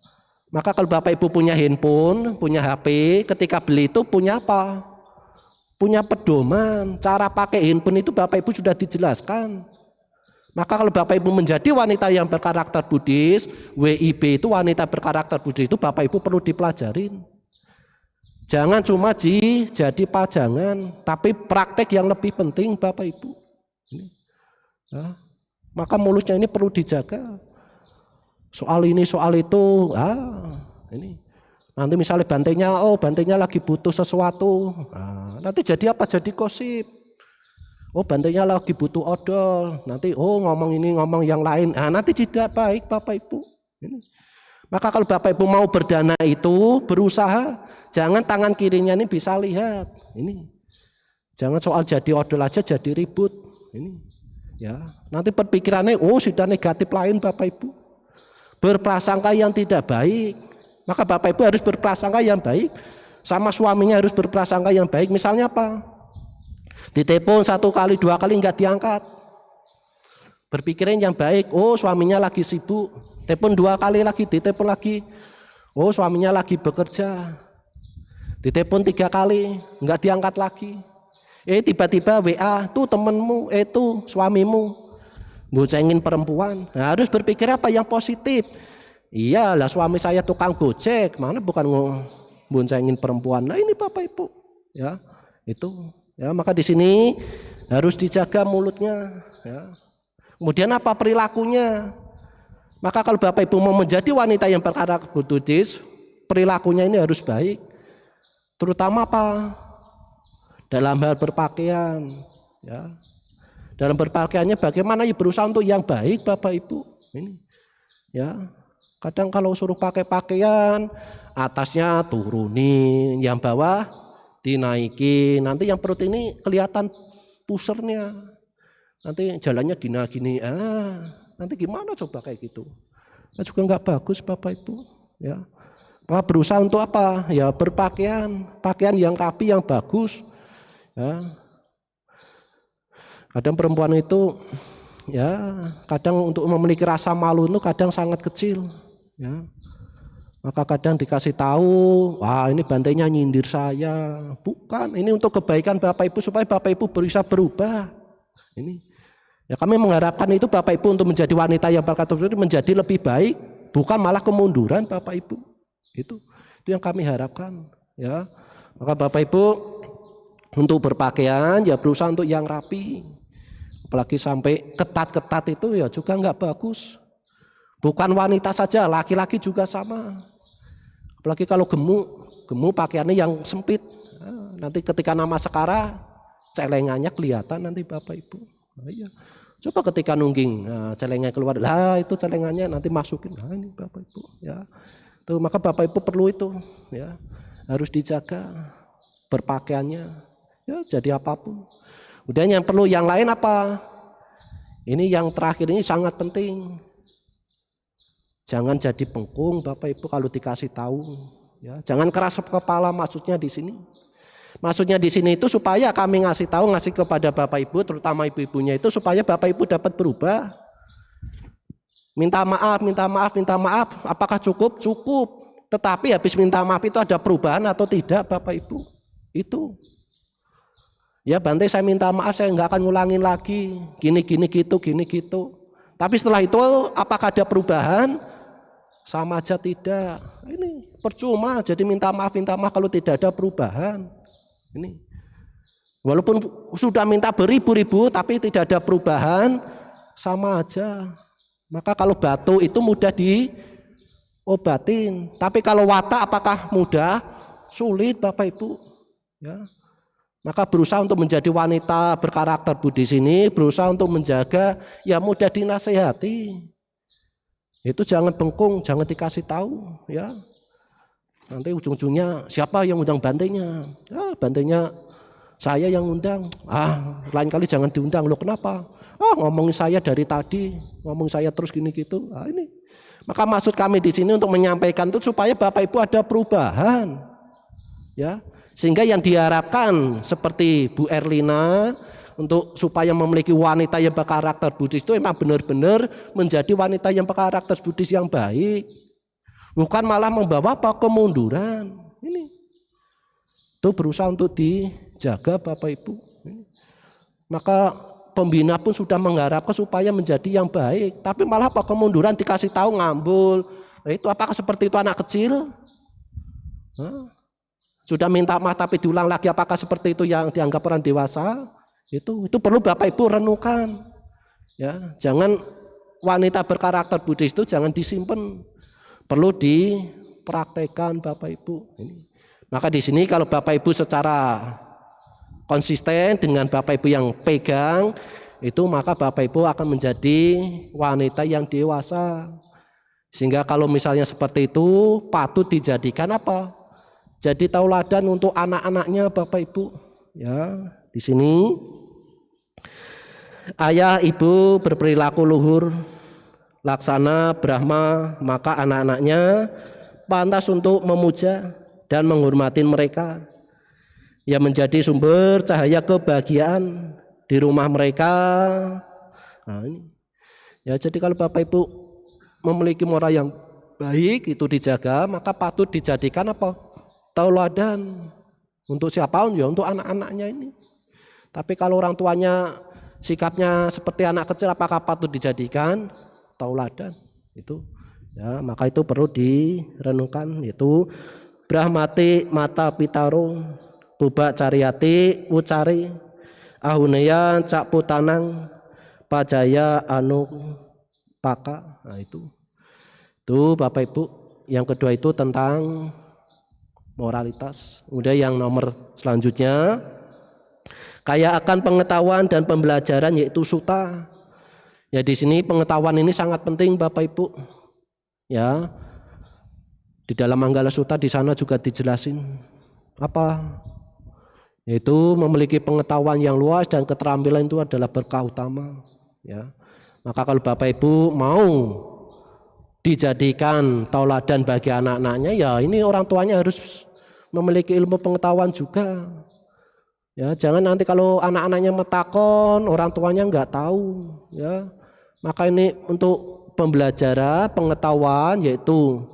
Speaker 2: Maka kalau Bapak Ibu punya handphone, punya HP, ketika beli itu punya apa? Punya pedoman. Cara pakai handphone itu Bapak Ibu sudah dijelaskan. Maka kalau Bapak Ibu menjadi wanita yang berkarakter Buddhis, WIB itu wanita berkarakter Buddhis itu Bapak Ibu perlu dipelajarin. Jangan cuma jadi pajangan, tapi praktek yang lebih penting Bapak Ibu. Ya. Maka mulutnya ini perlu dijaga. Soal ini, soal itu, ini. Nanti misalnya bantainya lagi butuh sesuatu. Nanti jadi apa? Jadi gosip. Bantainya lagi butuh odol. Nanti ngomong ini, ngomong yang lain. Nanti tidak baik Bapak Ibu. Ini. Maka kalau Bapak Ibu mau berdana itu berusaha, jangan tangan kirinya ini bisa lihat. Ini. Jangan soal jadi odol aja jadi ribut. Ini. Ya, nanti perpikirannya sudah negatif lain Bapak Ibu. Berprasangka yang tidak baik. Maka Bapak Ibu harus berprasangka yang baik. Sama suaminya harus berprasangka yang baik. Misalnya apa? Ditelepon 1 kali 2 kali enggak diangkat. Berpikirin yang baik. Suaminya lagi sibuk. Telepon 2 kali lagi, ditelepon lagi. Suaminya lagi bekerja. Ditelepon 3 kali, enggak diangkat lagi. Tiba-tiba WA, tuh temenmu, tuh suamimu. Boncengin perempuan. Harus berpikir apa yang positif. Iyalah suami saya tukang gojek, mana bukan boncengin perempuan. Nah ini Bapak Ibu. Ya, itu. Ya, maka di sini harus dijaga mulutnya. Ya. Kemudian apa perilakunya? Maka kalau Bapak Ibu mau menjadi wanita yang berkarakter Buddhis, perilakunya ini harus baik. Terutama apa? Dalam hal berpakaian. Ya. Dalam berpakaiannya bagaimana berusaha untuk yang baik Bapak Ibu. Ini. Ya. Kadang kalau suruh pakai pakaian, atasnya turunin, yang bawah dinaikin. Nanti yang perut ini kelihatan pusernya. Nanti jalannya gini. Nanti gimana coba kayak gitu? Nah, juga nggak bagus Bapak Ibu. Ya, maka berusaha untuk apa? Ya berpakaian, pakaian yang rapi, yang bagus. Ya, kadang perempuan itu, ya, kadang untuk memiliki rasa malu itu kadang sangat kecil. Ya, maka kadang dikasih tahu, ini bantainya nyindir saya. Bukan, ini untuk kebaikan Bapak Ibu supaya Bapak Ibu bisa berubah. Ini. Ya, kami mengharapkan itu Bapak Ibu untuk menjadi wanita yang berkarakter Buddhis menjadi lebih baik, bukan malah kemunduran Bapak Ibu. Itu yang kami harapkan. Ya, maka Bapak Ibu untuk berpakaian ya berusaha untuk yang rapi. Apalagi sampai ketat-ketat itu ya juga nggak bagus. Bukan wanita saja, laki-laki juga sama. Apalagi kalau gemuk pakaiannya yang sempit. Nanti ketika nama sekara celengannya kelihatan nanti Bapak Ibu. Iya. Coba ketika nungging, celengnya keluar, itu celengannya nanti masukin. Ini Bapak Ibu, ya. Tuh, maka Bapak Ibu perlu itu, ya. Harus dijaga berpakaiannya, ya jadi apapun. Kemudian yang perlu yang lain apa? Ini yang terakhir ini sangat penting. Jangan jadi bengkung Bapak Ibu kalau dikasih tahu, ya. Jangan keras kepala maksudnya di sini. Maksudnya di sini itu supaya kami ngasih kepada Bapak Ibu, terutama ibu-ibunya itu supaya Bapak Ibu dapat berubah. Minta maaf. Apakah cukup? Cukup. Tetapi habis minta maaf itu ada perubahan atau tidak Bapak Ibu? Itu. Ya Bante saya minta maaf, saya nggak akan ngulangin lagi. Gini gitu. Tapi setelah itu apakah ada perubahan? Sama aja tidak. Ini percuma jadi minta maaf kalau tidak ada perubahan. Ini walaupun sudah minta beribu-ribu tapi tidak ada perubahan, sama aja. Maka kalau batu itu mudah diobatin, tapi kalau watak apakah mudah? Sulit Bapak Ibu. Ya. Maka berusaha untuk menjadi wanita berkarakter Buddhis ini, berusaha untuk menjaga, ya mudah dinasehati. Itu jangan bengkung, jangan dikasih tahu, ya. Nanti ujung-ujungnya siapa yang undang bantainya? Ya, bantainya saya yang undang. Lain kali jangan diundang. Loh kenapa? Ngomongin saya dari tadi, ngomong saya terus gini gitu. Ini. Maka maksud kami di sini untuk menyampaikan itu supaya Bapak Ibu ada perubahan. Ya. Sehingga yang diharapkan seperti Bu Erlina untuk supaya memiliki wanita yang berkarakter Buddhis itu memang benar-benar menjadi wanita yang berkarakter Buddhis yang baik. Bukan malah membawa kemunduran. Ini. Itu berusaha untuk dijaga Bapak Ibu. Maka pembina pun sudah mengharapkan supaya menjadi yang baik, tapi malah kemunduran dikasih tahu ngambul. Itu apakah seperti itu anak kecil? Sudah minta maaf tapi diulang lagi, apakah seperti itu yang dianggap orang dewasa? Itu perlu Bapak Ibu renungkan. Ya, jangan wanita berkarakter Buddhis itu jangan disimpan, perlu dipraktekkan Bapak Ibu. Maka di sini kalau Bapak Ibu secara konsisten dengan Bapak Ibu yang pegang itu, maka Bapak Ibu akan menjadi wanita yang dewasa. Sehingga kalau misalnya seperti itu patut dijadikan apa? Jadi tauladan untuk anak-anaknya Bapak Ibu. Ya, di sini ayah ibu berperilaku luhur laksana Brahma, maka anak-anaknya pantas untuk memuja dan menghormati mereka. Ya, menjadi sumber cahaya kebahagiaan di rumah mereka. Ini. Ya, jadi kalau Bapak Ibu memiliki moral yang baik itu dijaga, maka patut dijadikan apa? Tauladan. Untuk siapa? Ya untuk anak-anaknya ini. Tapi kalau orang tuanya sikapnya seperti anak kecil, apakah patut dijadikan tauladan? Itu. Ya, maka itu perlu direnungkan, yaitu Brahmati mata pitaro Bubak Caryati Ucari Ahuneya Cak Putanang Pajaya Anu Paka. Itu Bapak Ibu. Yang kedua itu tentang moralitas. Kemudian yang nomor selanjutnya kaya akan pengetahuan dan pembelajaran, yaitu suta. Ya, di sini pengetahuan ini sangat penting Bapak Ibu. Ya. Di dalam Manggala Sutta di sana juga dijelasin apa? Yaitu memiliki pengetahuan yang luas dan keterampilan itu adalah berkah utama. Ya. Maka kalau Bapak Ibu mau dijadikan tauladan bagi anak-anaknya, ya ini orang tuanya harus memiliki ilmu pengetahuan juga. Ya, jangan nanti kalau anak-anaknya metakon, orang tuanya nggak tahu. Ya. Maka ini untuk pembelajaran, pengetahuan, yaitu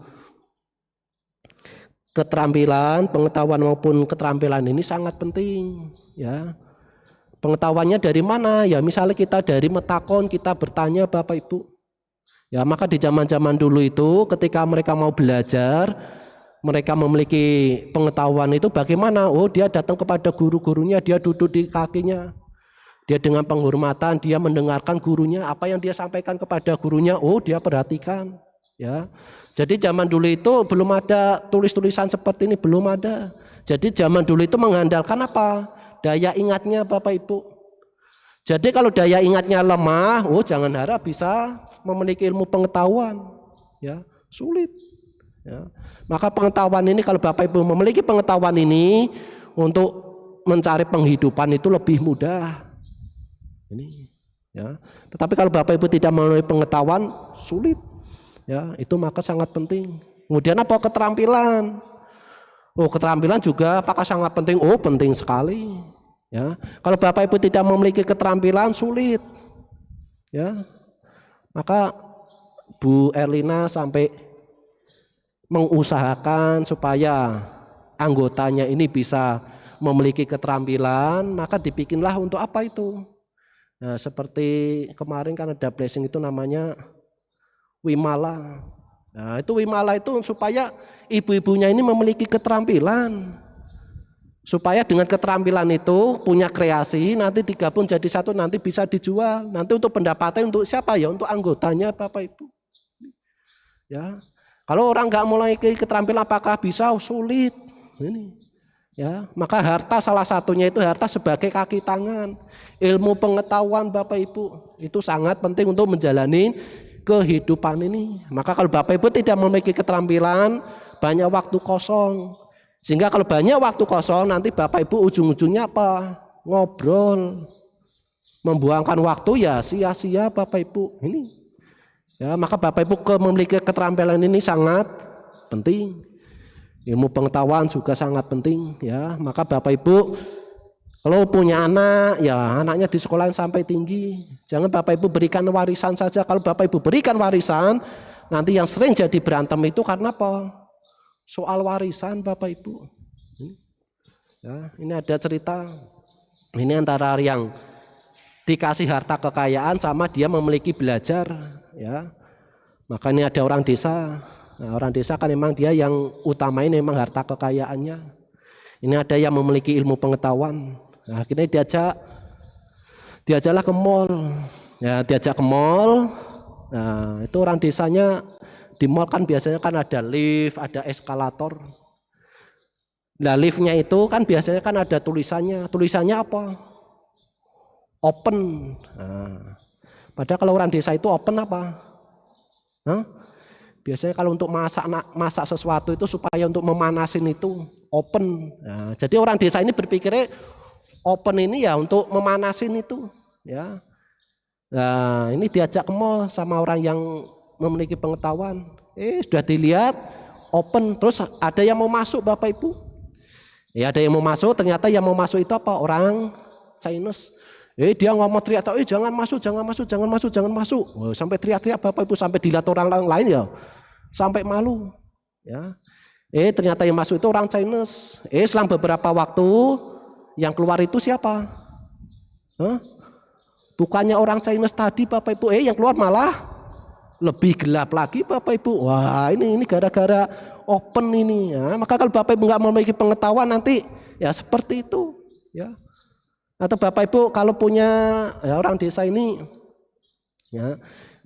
Speaker 2: keterampilan, pengetahuan maupun keterampilan ini sangat penting. Ya, pengetahuannya dari mana? Ya, misalnya kita dari metakon, kita bertanya Bapak Ibu. Ya, maka di zaman-zaman dulu itu, ketika mereka mau belajar, mereka memiliki pengetahuan itu bagaimana? Oh, dia datang kepada guru-gurunya, dia duduk di kakinya, dia dengan penghormatan, dia mendengarkan gurunya, apa yang dia sampaikan kepada gurunya, oh dia perhatikan. Ya. Jadi zaman dulu itu belum ada tulis-tulisan seperti ini, belum ada. Jadi zaman dulu itu mengandalkan apa? Daya ingatnya Bapak Ibu. Jadi kalau daya ingatnya lemah, oh jangan harap bisa memiliki ilmu pengetahuan. Ya, sulit. Ya. Maka pengetahuan ini kalau Bapak Ibu memiliki pengetahuan ini untuk mencari penghidupan itu lebih mudah. Ini, ya. Tetapi kalau Bapak Ibu tidak memiliki pengetahuan, sulit. Ya, itu maka sangat penting. Kemudian apa? Keterampilan. Oh, keterampilan juga apakah sangat penting? Oh, penting sekali. Ya, kalau Bapak Ibu tidak memiliki keterampilan, sulit. Ya, maka Bu Erlina sampai mengusahakan supaya anggotanya ini bisa memiliki keterampilan, maka dibikinlah untuk apa itu? Nah, seperti kemarin kan ada blessing itu namanya Wimala. Nah, itu Wimala itu supaya ibu-ibunya ini memiliki keterampilan. Supaya dengan keterampilan itu punya kreasi, nanti digabung jadi satu, nanti bisa dijual. Nanti untuk pendapatan untuk siapa ya? Untuk anggotanya Bapak Ibu. Ya. Kalau orang nggak mulai keterampilan apakah bisa? Sulit. Ini. Ya, maka harta salah satunya itu harta sebagai kaki tangan. Ilmu pengetahuan Bapak Ibu itu sangat penting untuk menjalani kehidupan ini. Maka kalau Bapak Ibu tidak memiliki keterampilan, banyak waktu kosong. Sehingga kalau banyak waktu kosong nanti Bapak Ibu ujung-ujungnya apa? Ngobrol. Membuangkan waktu ya sia-sia Bapak Ibu. Ini. Ya, maka Bapak Ibu memiliki keterampilan ini sangat penting. Ilmu pengetahuan juga sangat penting ya. Maka Bapak Ibu kalau punya anak ya anaknya di sekolah sampai tinggi. Jangan Bapak Ibu berikan warisan saja. Kalau Bapak Ibu berikan warisan, nanti yang sering jadi berantem itu karena apa? Soal warisan Bapak Ibu. Ya, ini ada cerita. Ini antara yang dikasih harta kekayaan sama dia memiliki belajar. Ya, maka ini ada orang desa. Nah, orang desa kan memang dia yang utamain memang harta kekayaannya. Ini ada yang memiliki ilmu pengetahuan. Nah, akhirnya diajaklah ke mall. Ya, diajak ke mall. Nah, itu orang desanya di mall kan biasanya kan ada lift, ada eskalator. Nah, liftnya itu kan biasanya kan ada tulisannya. Tulisannya apa? Open. Nah, padahal kalau orang desa itu open apa? Hah? Biasanya kalau untuk masak sesuatu itu supaya untuk memanasin itu open. Nah, jadi orang desa ini berpikirnya open ini ya untuk memanasin itu. Ya. Nah, ini diajak ke mall sama orang yang memiliki pengetahuan. Sudah dilihat open, terus ada yang mau masuk Bapak Ibu. Ya ada yang mau masuk, ternyata yang mau masuk itu apa? Orang Chinese. Dia ngomong teriak, jangan masuk, jangan masuk, jangan masuk, jangan masuk. Sampai teriak-teriak Bapak Ibu, sampai dilihat orang lain ya, sampai malu. Ya. Ternyata yang masuk itu orang Chinese. Selang beberapa waktu yang keluar itu siapa? Bukannya orang Chinese tadi Bapak Ibu, yang keluar malah lebih gelap lagi Bapak Ibu. Wah ini gara-gara open ini ya. Maka kalau Bapak Ibu nggak memiliki pengetahuan nanti ya seperti itu ya. Atau Bapak Ibu kalau punya ya, orang desa ini ya,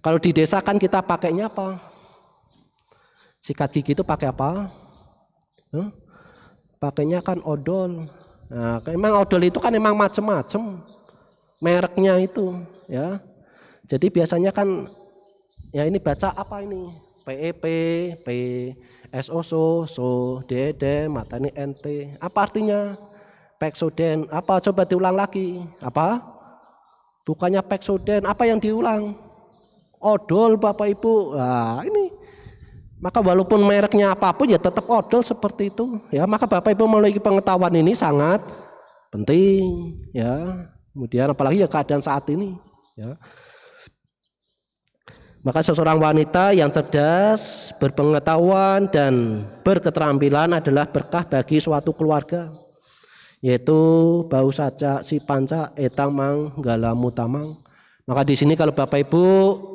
Speaker 2: kalau di desa kan kita pakainya apa? Sikat gigi itu pakai apa? Pakainya kan odol. Nah, memang odol itu kan memang macam-macam mereknya itu ya. Jadi biasanya kan ya ini baca apa ini? PEP, PSOSO, SO, DED, matani NT. Apa artinya? Pexoden. Apa? Coba diulang lagi. Apa? Bukannya Pexoden. Apa yang diulang? Odol Bapak Ibu. Nah ini. Maka walaupun mereknya apapun ya tetap odol seperti itu. Ya maka Bapak Ibu memiliki pengetahuan ini sangat penting. Ya. Kemudian apalagi ya keadaan saat ini. Ya. Maka seseorang wanita yang cerdas, berpengetahuan dan berketerampilan adalah berkah bagi suatu keluarga. Yaitu bau saca si panca etang manggala mutamang. Maka di sini kalau Bapak Ibu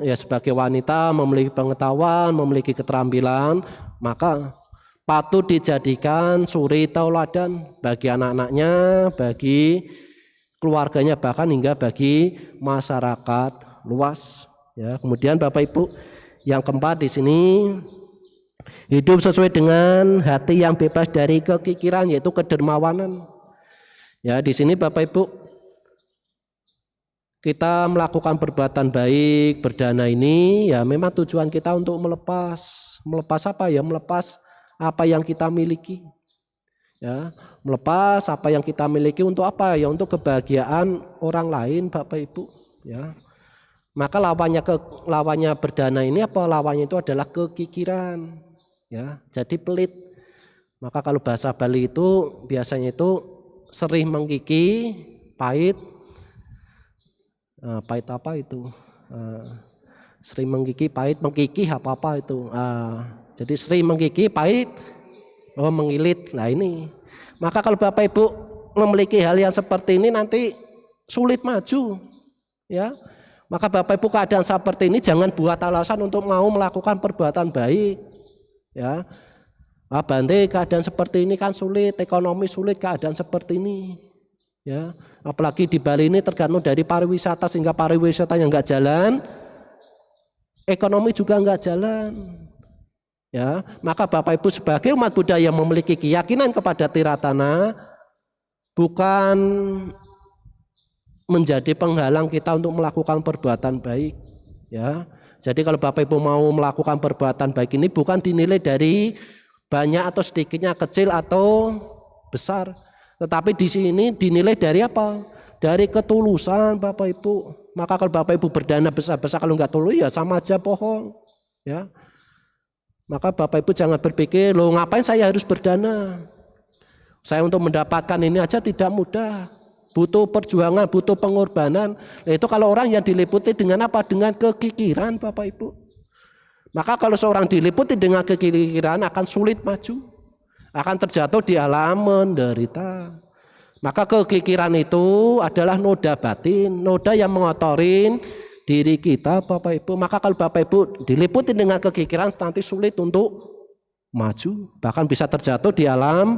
Speaker 2: ya sebagai wanita memiliki pengetahuan, memiliki keterampilan, maka patut dijadikan suri tauladan bagi anak-anaknya, bagi keluarganya, bahkan hingga bagi masyarakat luas. Ya, kemudian Bapak Ibu yang keempat di sini hidup sesuai dengan hati yang bebas dari kekikiran yaitu kedermawanan. Ya, di sini Bapak Ibu kita melakukan perbuatan baik, berdana ini ya memang tujuan kita untuk melepas apa ya? Melepas apa yang kita miliki. Ya, melepas apa yang kita miliki untuk apa ya? Untuk kebahagiaan orang lain Bapak Ibu, ya. Maka lawannya berdana ini apa? Lawannya itu adalah kekikiran. Ya, jadi pelit. Maka kalau bahasa Bali itu biasanya itu serih mengkiki, pahit. Pahit apa itu? Serih mengkiki, pahit, mengkiki apa itu? Jadi serih mengkiki, pahit, mengilit. Nah ini. Maka kalau Bapak Ibu memiliki hal yang seperti ini nanti sulit maju. Ya. Maka Bapak Ibu keadaan seperti ini jangan buat alasan untuk mau melakukan perbuatan baik. Ya, Bante keadaan seperti ini kan sulit, ekonomi sulit, keadaan seperti ini. Ya, apalagi di Bali ini tergantung dari pariwisata sehingga pariwisatanya nggak jalan, ekonomi juga nggak jalan. Ya, maka Bapak Ibu sebagai umat Buddha yang memiliki keyakinan kepada Tiratana bukan menjadi penghalang kita untuk melakukan perbuatan baik. Ya, jadi kalau Bapak Ibu mau melakukan perbuatan baik ini bukan dinilai dari banyak atau sedikitnya, kecil atau besar, tetapi di sini dinilai dari apa? Dari ketulusan Bapak Ibu. Maka kalau Bapak Ibu berdana besar-besar kalau nggak tulus ya sama aja bohong. Ya, maka Bapak Ibu jangan berpikir, loh ngapain saya harus berdana? Saya untuk mendapatkan ini aja tidak mudah. Butuh perjuangan, butuh pengorbanan. Nah, itu kalau orang yang diliputi dengan apa? Dengan kekikiran Bapak Ibu. Maka kalau seorang diliputi dengan kekikiran akan sulit maju. Akan terjatuh di alam menderita. Maka kekikiran itu adalah noda batin. Noda yang mengotorin diri kita Bapak Ibu. Maka kalau Bapak Ibu diliputi dengan kekikiran nanti sulit untuk maju. Bahkan bisa terjatuh di alam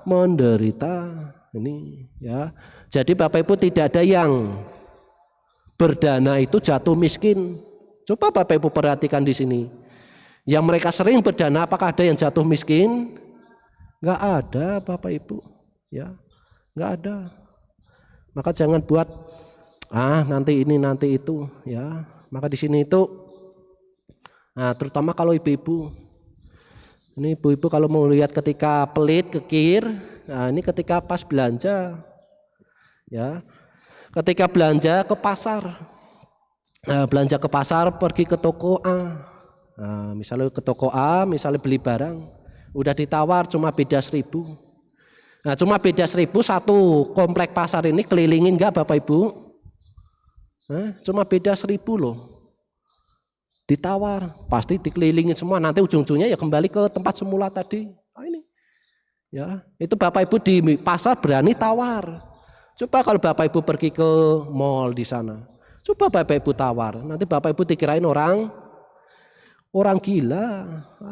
Speaker 2: menderita. Ini ya. Jadi Bapak Ibu tidak ada yang berdana itu jatuh miskin. Coba Bapak Ibu perhatikan di sini. Yang mereka sering berdana apakah ada yang jatuh miskin? Enggak ada Bapak Ibu. Ya. Enggak ada. Maka jangan buat nanti ini nanti itu ya. Maka di sini itu terutama kalau ibu-ibu. Ini ibu-ibu kalau mau lihat ketika pelit, kekir, ini ketika pas belanja. Ya, ketika belanja ke pasar, belanja ke pasar pergi ke toko A, misalnya ke toko A, misalnya beli barang, udah ditawar cuma beda 1.000. Nah, cuma beda 1.000 satu komplek pasar ini kelilingin enggak Bapak Ibu? Cuma beda 1.000 loh. Ditawar, pasti dikelilingin semua. Nanti ujung-ujungnya ya kembali ke tempat semula tadi. Ini, ya itu Bapak Ibu di pasar berani tawar. Coba kalau Bapak Ibu pergi ke mall di sana, coba Bapak Ibu tawar, nanti Bapak Ibu dikirain orang gila.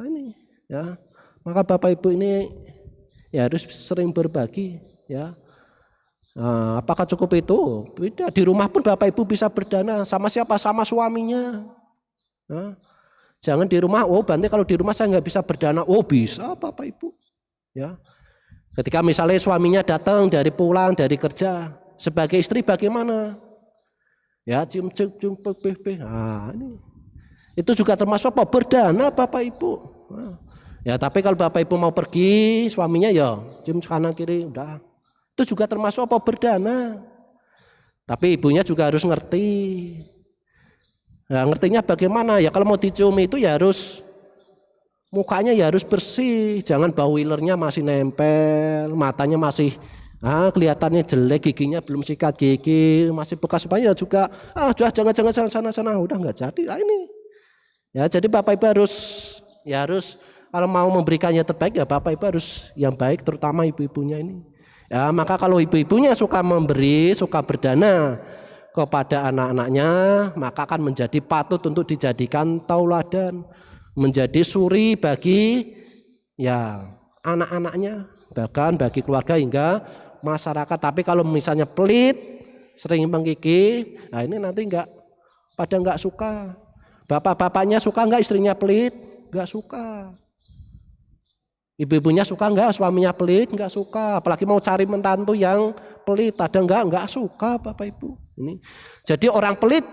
Speaker 2: Ini, ya. Maka Bapak Ibu ini ya harus sering berbagi, ya. Apakah cukup itu? Tidak. Di rumah pun Bapak Ibu bisa berdana sama siapa? Sama suaminya. Jangan di rumah. Bante kalau di rumah saya nggak bisa berdana. Bisa Bapak Ibu. Ya. Ketika misalnya suaminya datang dari pulang dari kerja, sebagai istri bagaimana? Ya cium. Ini. Itu juga termasuk apa? Berdana Bapak Ibu. Ya tapi kalau Bapak Ibu mau pergi, suaminya ya cium kanan kiri udah. Itu juga termasuk apa? Berdana. Tapi ibunya juga harus ngerti. Nah, ngertinya bagaimana? Ya kalau mau dicium itu ya harus mukanya ya harus bersih, jangan bau wilernya masih nempel, matanya masih kelihatannya jelek, giginya belum sikat gigi, masih bekas banyak juga. Udah jangan sana, udah nggak jadi. Ini. Ya, jadi Bapak Ibu harus kalau mau memberikan yang terbaik ya Bapak Ibu harus yang baik, terutama ibu-ibunya ini. Ya, maka kalau ibu-ibunya suka memberi, suka berdana kepada anak-anaknya, maka akan menjadi patut untuk dijadikan tauladan. Menjadi suri bagi ya anak-anaknya, bahkan bagi keluarga hingga masyarakat. Tapi kalau misalnya pelit, sering menggigih, nah ini nanti pada nggak suka. Bapak-bapaknya suka nggak istrinya pelit? Nggak suka. Ibu-ibunya suka nggak suaminya pelit? Nggak suka. Apalagi mau cari menantu yang pelit, ada nggak suka Bapak Ibu. Ini. Jadi orang pelit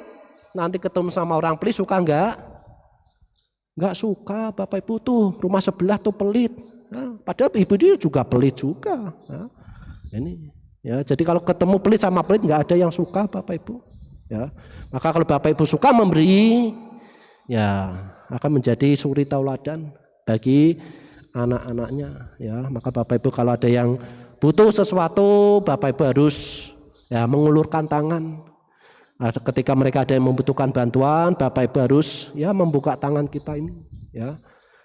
Speaker 2: nanti ketemu sama orang pelit suka nggak suka Bapak Ibu tuh, rumah sebelah tuh pelit. Padahal ibu dia juga pelit juga. Ini ya, jadi kalau ketemu pelit sama pelit nggak ada yang suka Bapak Ibu. Ya, maka kalau Bapak Ibu suka memberi, ya akan menjadi suri tauladan bagi anak-anaknya. Ya, maka Bapak Ibu kalau ada yang butuh sesuatu, Bapak Ibu harus ya mengulurkan tangan. Ketika mereka ada yang membutuhkan bantuan, Bapak Ibu harus ya membuka tangan kita ini. Ya,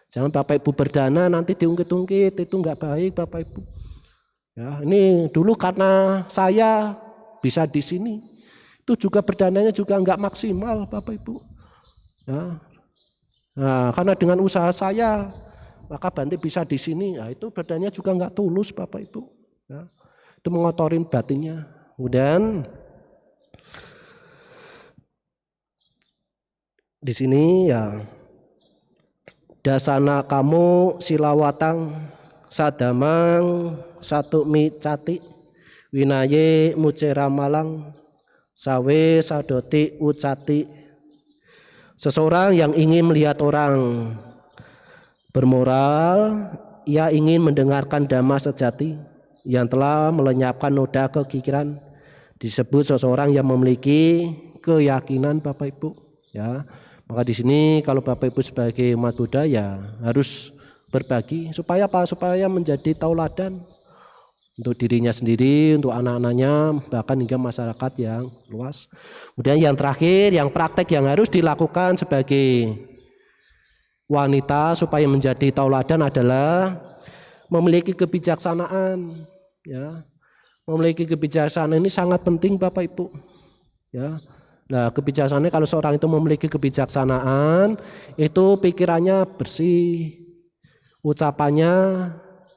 Speaker 2: jangan Bapak Ibu berdana nanti diungkit-ungkit, itu nggak baik Bapak Ibu. Ya, ini dulu karena saya bisa di sini, itu juga berdananya juga enggak maksimal Bapak Ibu. Ya. Nah, karena dengan usaha saya maka Bante bisa di sini. Nah, itu berdananya juga enggak tulus Bapak Ibu. Ya. Itu mengotorin batinnya. Kemudian di sini ya dasana kamu silawatang sadamang satu micati winaye muceramalang sawe sadoti ucati. Seseorang yang ingin melihat orang bermoral, ia ingin mendengarkan dhamma sejati yang telah melenyapkan noda kekikiran, disebut seseorang yang memiliki keyakinan Bapak Ibu. Ya, maka di sini kalau Bapak Ibu sebagai umat Buddha ya harus berbagi supaya apa? Supaya menjadi tauladan untuk dirinya sendiri, untuk anak-anaknya, bahkan hingga masyarakat yang luas. Kemudian yang terakhir, yang praktek yang harus dilakukan sebagai wanita supaya menjadi tauladan adalah memiliki kebijaksanaan. Ya, memiliki kebijaksanaan ini sangat penting Bapak Ibu. Ya, nah kebijaksanaan kalau seorang itu memiliki kebijaksanaan, itu pikirannya bersih, ucapannya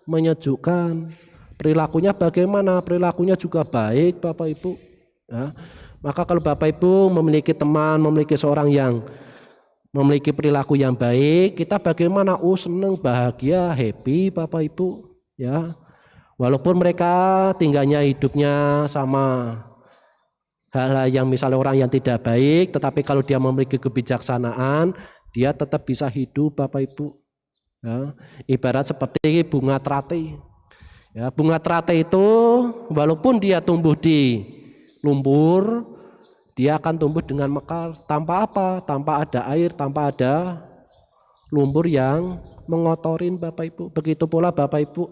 Speaker 2: menyejukkan. Perilakunya bagaimana? Perilakunya juga baik Bapak Ibu. Ya. Maka kalau Bapak Ibu memiliki teman, memiliki seorang yang memiliki perilaku yang baik, kita bagaimana? Oh senang, bahagia, happy Bapak Ibu. Ya. Walaupun mereka tinggalnya hidupnya sama hal-hal yang misalnya orang yang tidak baik, tetapi kalau dia memiliki kebijaksanaan, dia tetap bisa hidup Bapak Ibu. Ya. Ibarat seperti bunga teratai. Ya, bunga teratai itu walaupun dia tumbuh di lumpur, dia akan tumbuh dengan mekar. Tanpa apa? Tanpa ada air, tanpa ada lumpur yang mengotorin Bapak Ibu. Begitu pula Bapak Ibu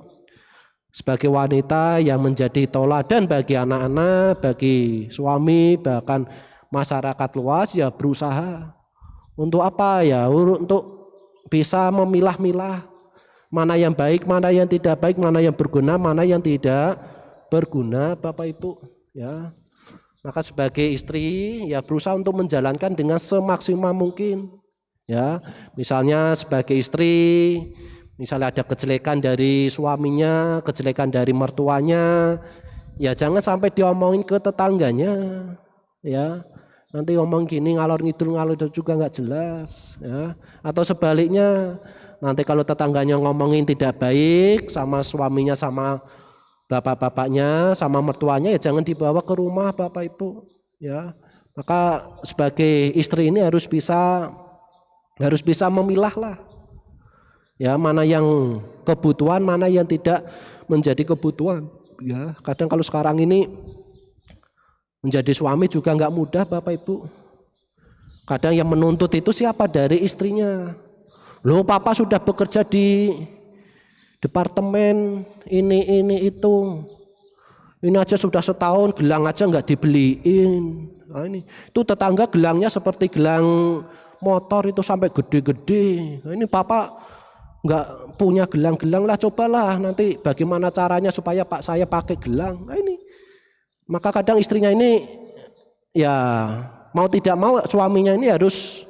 Speaker 2: sebagai wanita yang menjadi tauladan bagi anak-anak, bagi suami, bahkan masyarakat luas ya berusaha. Untuk apa ya? Untuk bisa memilah-milah mana yang baik, mana yang tidak baik, mana yang berguna, mana yang tidak berguna Bapak Ibu. Ya. Maka sebagai istri ya berusaha untuk menjalankan dengan semaksimal mungkin. Ya, misalnya sebagai istri, misalnya ada kejelekan dari suaminya, kejelekan dari mertuanya, ya jangan sampai diomongin ke tetangganya. Ya. Nanti ngomong gini ngalor ngidul juga nggak jelas. Ya. Atau sebaliknya, nanti kalau tetangganya ngomongin tidak baik sama suaminya, sama bapak-bapaknya, sama mertuanya, ya jangan dibawa ke rumah Bapak Ibu. Ya, maka sebagai istri ini harus bisa memilah lah. Ya, mana yang kebutuhan, mana yang tidak menjadi kebutuhan. Ya, kadang kalau sekarang ini menjadi suami juga nggak mudah Bapak Ibu. Kadang yang menuntut itu siapa? Dari istrinya. Loh papa sudah bekerja di departemen ini itu. Ini aja sudah setahun gelang aja nggak dibeliin. Nah, ini itu tetangga gelangnya seperti gelang motor itu sampai gede-gede. Nah, ini papa nggak punya gelang-gelang lah, cobalah nanti bagaimana caranya supaya pak saya pakai gelang. Nah, ini maka kadang istrinya ini ya mau tidak mau suaminya ini harus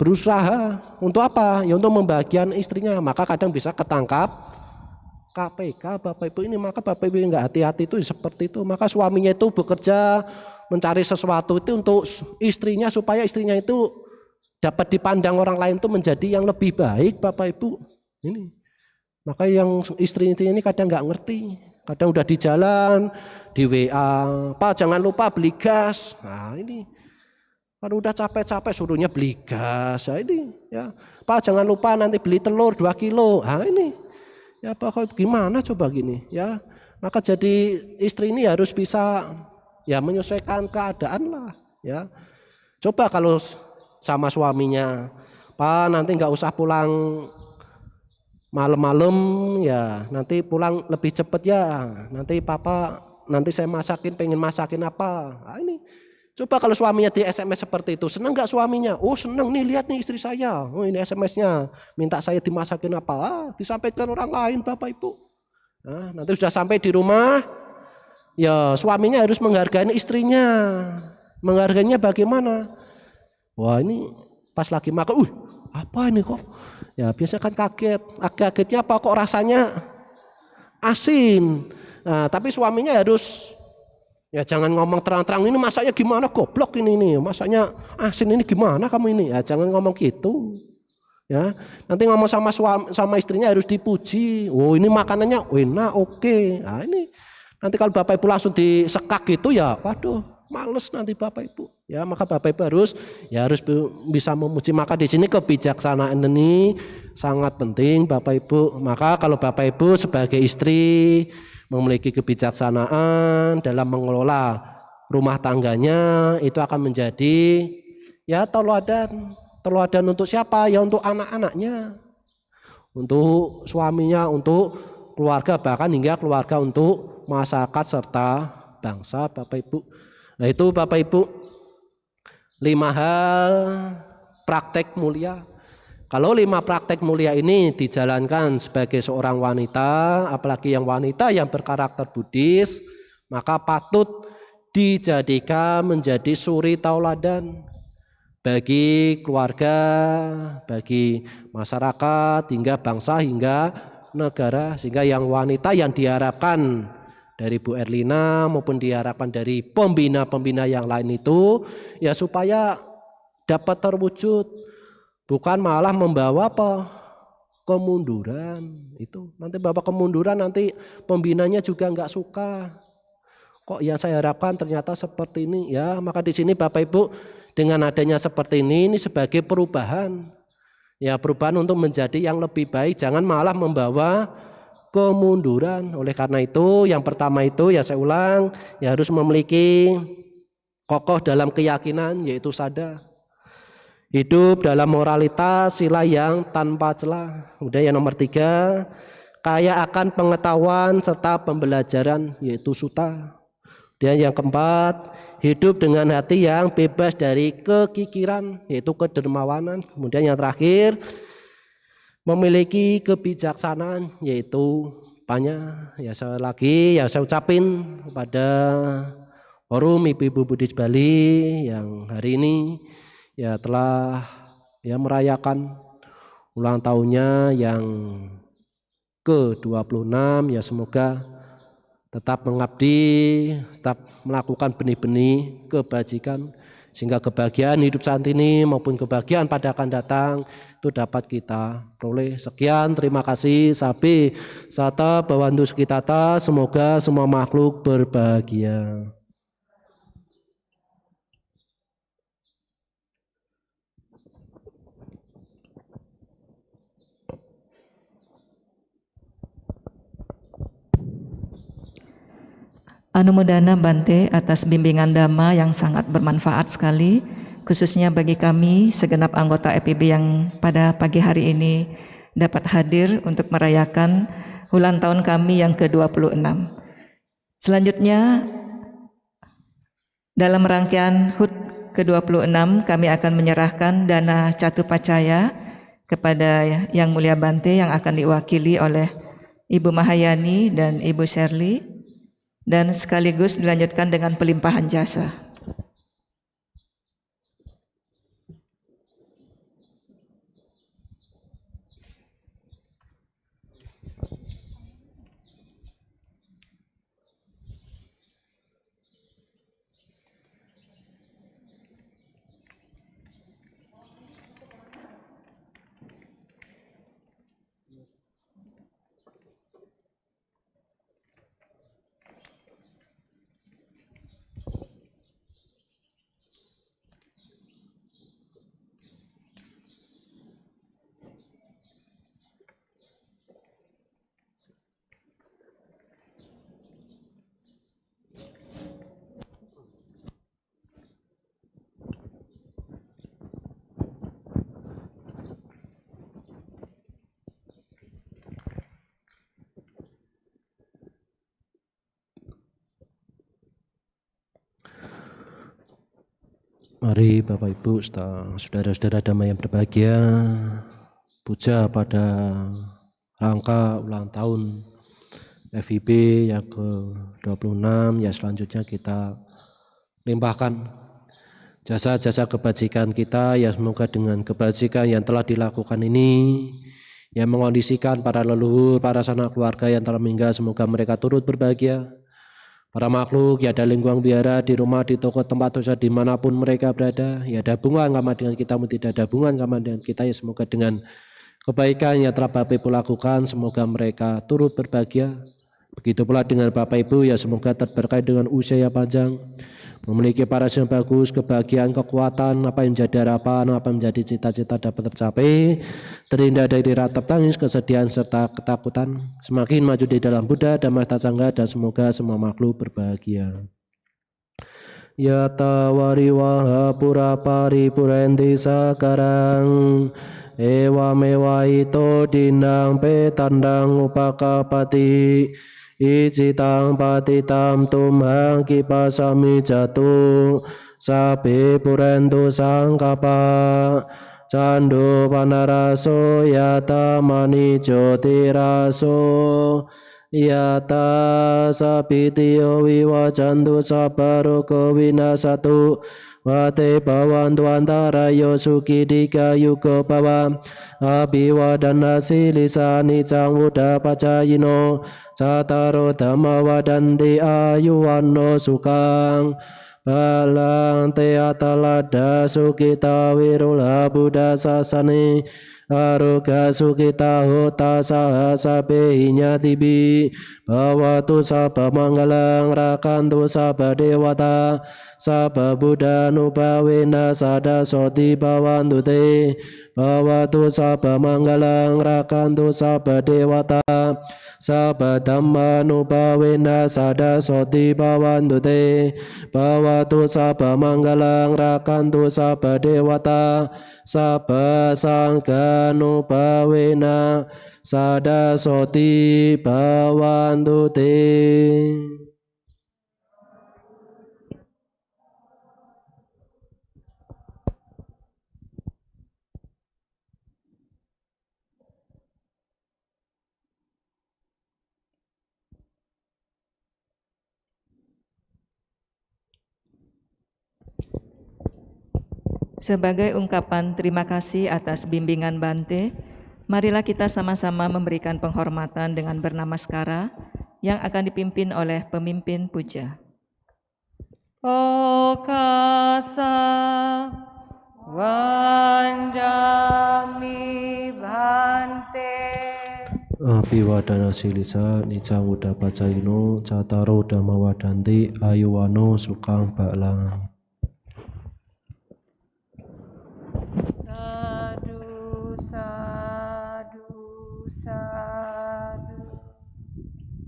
Speaker 2: berusaha untuk apa? Ya untuk membahagiakan istrinya. Maka kadang bisa ketangkap KPK Bapak Ibu ini. Maka Bapak Ibu nggak hati-hati itu seperti itu. Maka suaminya itu bekerja mencari sesuatu itu untuk istrinya supaya istrinya itu dapat dipandang orang lain itu menjadi yang lebih baik Bapak Ibu. Ini. Maka yang istri ini kadang nggak ngerti. Kadang udah di jalan, di WA, Pak jangan lupa beli gas. Nah ini. Kalau udah capek-capek suruhnya beli gas, ya ini ya. Pak jangan lupa nanti beli telur 2 kilo. Ah ini ya Pak gimana coba gini ya. Maka jadi istri ini harus bisa ya menyesuaikan keadaan lah ya. Coba kalau sama suaminya, Pak nanti nggak usah pulang malam-malam ya, nanti pulang lebih cepat ya. Nanti papa nanti saya masakin, pengen masakin apa. Ah ini. Coba kalau suaminya di SMS seperti itu, senang nggak suaminya? Oh senang nih, lihat nih istri saya. Oh ini SMS-nya, minta saya dimasakin apa? Ah, disampaikan orang lain Bapak Ibu. Nah, nanti sudah sampai di rumah, ya suaminya harus menghargai istrinya. Menghargainya bagaimana? Wah, ini pas lagi makan, apa ini kok? Ya biasa kan kaget. Kagetnya apa kok rasanya asin. Nah, tapi suaminya harus ya jangan ngomong terang-terang, ini masaknya gimana, goblok ini masaknya asin ini gimana kamu ini. Ya jangan ngomong gitu. Ya, nanti ngomong sama istrinya harus dipuji. Oh, ini makanannya enak, oke. Nah, ini nanti kalau Bapak Ibu langsung disekak gitu ya, waduh, males nanti Bapak Ibu. Ya, maka Bapak Ibu harus bisa memuji. Maka di sini kebijaksanaan ini sangat penting Bapak Ibu. Maka kalau Bapak Ibu sebagai istri memiliki kebijaksanaan dalam mengelola rumah tangganya, itu akan menjadi ya teladan untuk siapa? Ya untuk anak-anaknya, untuk suaminya, untuk keluarga, bahkan hingga keluarga, untuk masyarakat serta bangsa Bapak Ibu. Nah, itu Bapak Ibu 5 hal praktek mulia. Kalau 5 praktek mulia ini dijalankan sebagai seorang wanita, apalagi yang wanita yang berkarakter Buddhis, maka patut dijadikan menjadi suri tauladan bagi keluarga, bagi masyarakat, hingga bangsa, hingga negara. Sehingga yang wanita yang diharapkan dari Bu Erlina maupun diharapkan dari pembina-pembina yang lain itu ya supaya dapat terwujud, bukan malah membawa kemunduran. Itu nanti bawa kemunduran, nanti pembinanya juga nggak suka. Kok yang saya harapkan ternyata seperti ini ya. Maka di sini Bapak Ibu dengan adanya seperti ini sebagai perubahan. Ya, perubahan untuk menjadi yang lebih baik, jangan malah membawa kemunduran. Oleh karena itu yang pertama itu ya saya ulang, ya harus memiliki kokoh dalam keyakinan, yaitu sadar. Hidup dalam moralitas sila yang tanpa celah. Kemudian yang nomor 3, kaya akan pengetahuan serta pembelajaran, yaitu sutta. Dan yang keempat, hidup dengan hati yang bebas dari kekikiran, yaitu kedermawanan. Kemudian yang terakhir, memiliki kebijaksanaan, yaitu panya. Ya sekali lagi ya saya ucapin kepada forum Ibu-Ibu Buddhis Bali yang hari ini ya telah ya merayakan ulang tahunnya yang ke-26, ya semoga tetap mengabdi, tetap melakukan benih-benih kebajikan, sehingga kebahagiaan hidup saat ini maupun kebahagiaan pada akan datang itu dapat kita peroleh. Sekian, terima kasih. Sabi sata bawandu sukitata, semoga semua makhluk berbahagia.
Speaker 3: Anumodana Bante atas bimbingan Dhamma yang sangat bermanfaat sekali, khususnya bagi kami segenap anggota EPB yang pada pagi hari ini dapat hadir untuk merayakan ulang tahun kami yang ke-26. Selanjutnya, dalam rangkaian HUT ke-26 kami akan menyerahkan dana Catupacaya kepada Yang Mulia Bante yang akan diwakili oleh Ibu Mahayani dan Ibu Shirley, dan sekaligus dilanjutkan dengan pelimpahan jasa.
Speaker 2: Mari Bapak Ibu, saudara-saudara Dhamma yang berbahagia, puja pada rangka ulang tahun FIB yang ke-26, ya selanjutnya kita limpahkan jasa-jasa kebajikan kita, ya semoga dengan kebajikan yang telah dilakukan ini, yang mengondisikan para leluhur, para sanak keluarga yang telah meninggal, semoga mereka turut berbahagia. Para makhluk yang ada lingkungan biara, di rumah, di toko, tempat usaha, dimanapun mereka berada, ya ada hubungan sama dengan kita, tidak ada hubungan sama dengan kita, ya semoga dengan kebaikan yang telah Bapak Ibu lakukan, semoga mereka turut berbahagia. Begitu pula dengan Bapak Ibu, ya semoga terberkati dengan usia yang panjang, memiliki paras yang bagus, kebahagiaan, kekuatan, apa yang menjadi harapan, apa yang menjadi cita-cita dapat tercapai, terhindar dari ratap tangis, kesedihan, serta ketakutan, semakin maju di dalam Buddha, Dhamma, Sangha, dan semoga semua makhluk berbahagia. Yata wariwaha pura paripurenti sakarang, ewa mewa ito dinang petandang upakapati, icitang patitam tumhang kipasami jatu, sabi purentu sangkapa, candu panaraso yata mani jotiraso, yata sapitiyo wiwajantu sabaroko winasatu, wate bawantu antarayo suki dika yugo bawa, abiwadana silisani cang uda pacayino, cataro dhamma wadanti ayuwano sukang, balang teatalada sukita wirula buddha sasani, aruga sukita hota sahasabe inyatibi, bawatu sabha manggalang rakantu sabha dewata, sabha buddha nupawena sada soti bawantu te, bawatu sabha manggalang rakantu sabha dewata, sabha dhamma nupawena sada soti bawantu te, bawatu sabha manggalang rakantu sabha dewata, sabha sangha nupawena sada soti bawantu te.
Speaker 3: Sebagai ungkapan terima kasih atas bimbingan Bante, marilah kita sama-sama memberikan penghormatan dengan bernamaskara yang akan dipimpin oleh pemimpin puja.
Speaker 1: Okasa Vandami Bhante.
Speaker 2: Abiwadana silisa nicang uda pacayino, cataro dhamma wadanti ayuwano sukang balang.
Speaker 1: Sadu.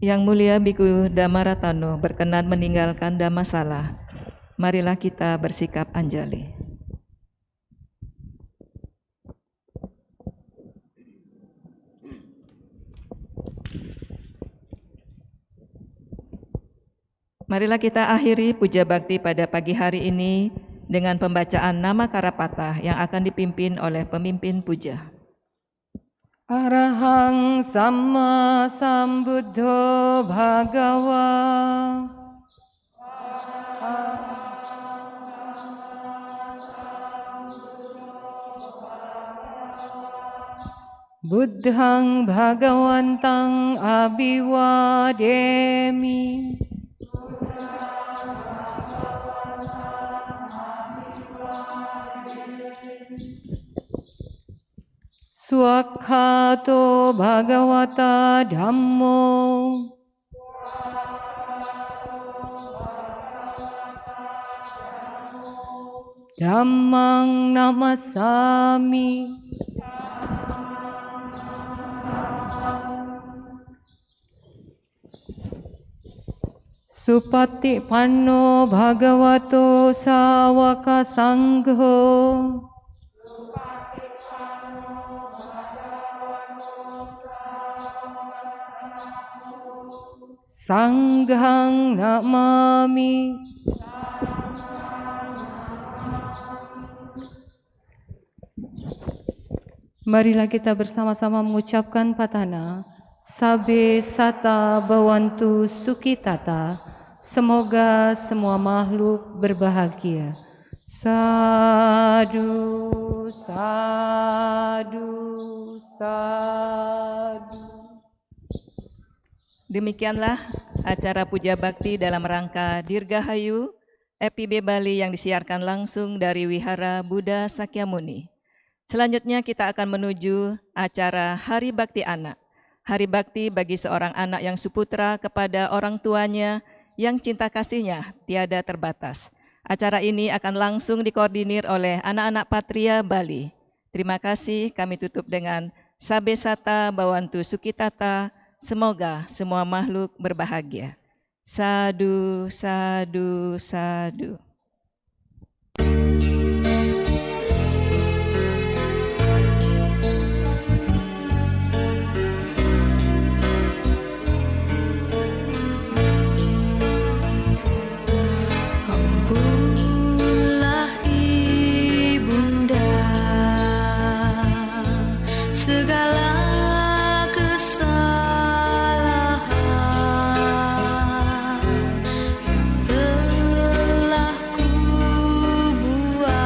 Speaker 3: Yang mulia Biku Dhammaratano berkenan meninggalkan Dhammasala. Marilah kita bersikap anjali. Marilah kita akhiri puja bakti pada pagi hari ini dengan pembacaan nama Karapatah yang akan dipimpin oleh pemimpin puja.
Speaker 1: Arahang Samma Sambuddho Bhagawa. Buddhang Bhagawantang Abhiwademi. Swakhato Bhagavata Dhammo. Dhammang namasami. Supati panno bhagavato sawaka sangho. Sanghang namami. Marilah kita bersama-sama mengucapkan patana. Sabe sata bawantu sukitata. Semoga semua makhluk berbahagia. Sadu, sadu, sadu.
Speaker 3: Demikianlah acara puja bakti dalam rangka Dirgahayu FIB Bali yang disiarkan langsung dari Wihara Buddha Sakyamuni. Selanjutnya kita akan menuju acara Hari Bakti Anak. Hari bakti bagi seorang anak yang suputra kepada orang tuanya yang cinta kasihnya tiada terbatas. Acara ini akan langsung dikoordinir oleh anak-anak Patria Bali. Terima kasih, kami tutup dengan Sabe Sata Bawantu Sukitata, semoga semua makhluk berbahagia. Sadu, sadu, sadu.
Speaker 4: Ampunlah Ibunda segala kesalahan yang telah kubuat.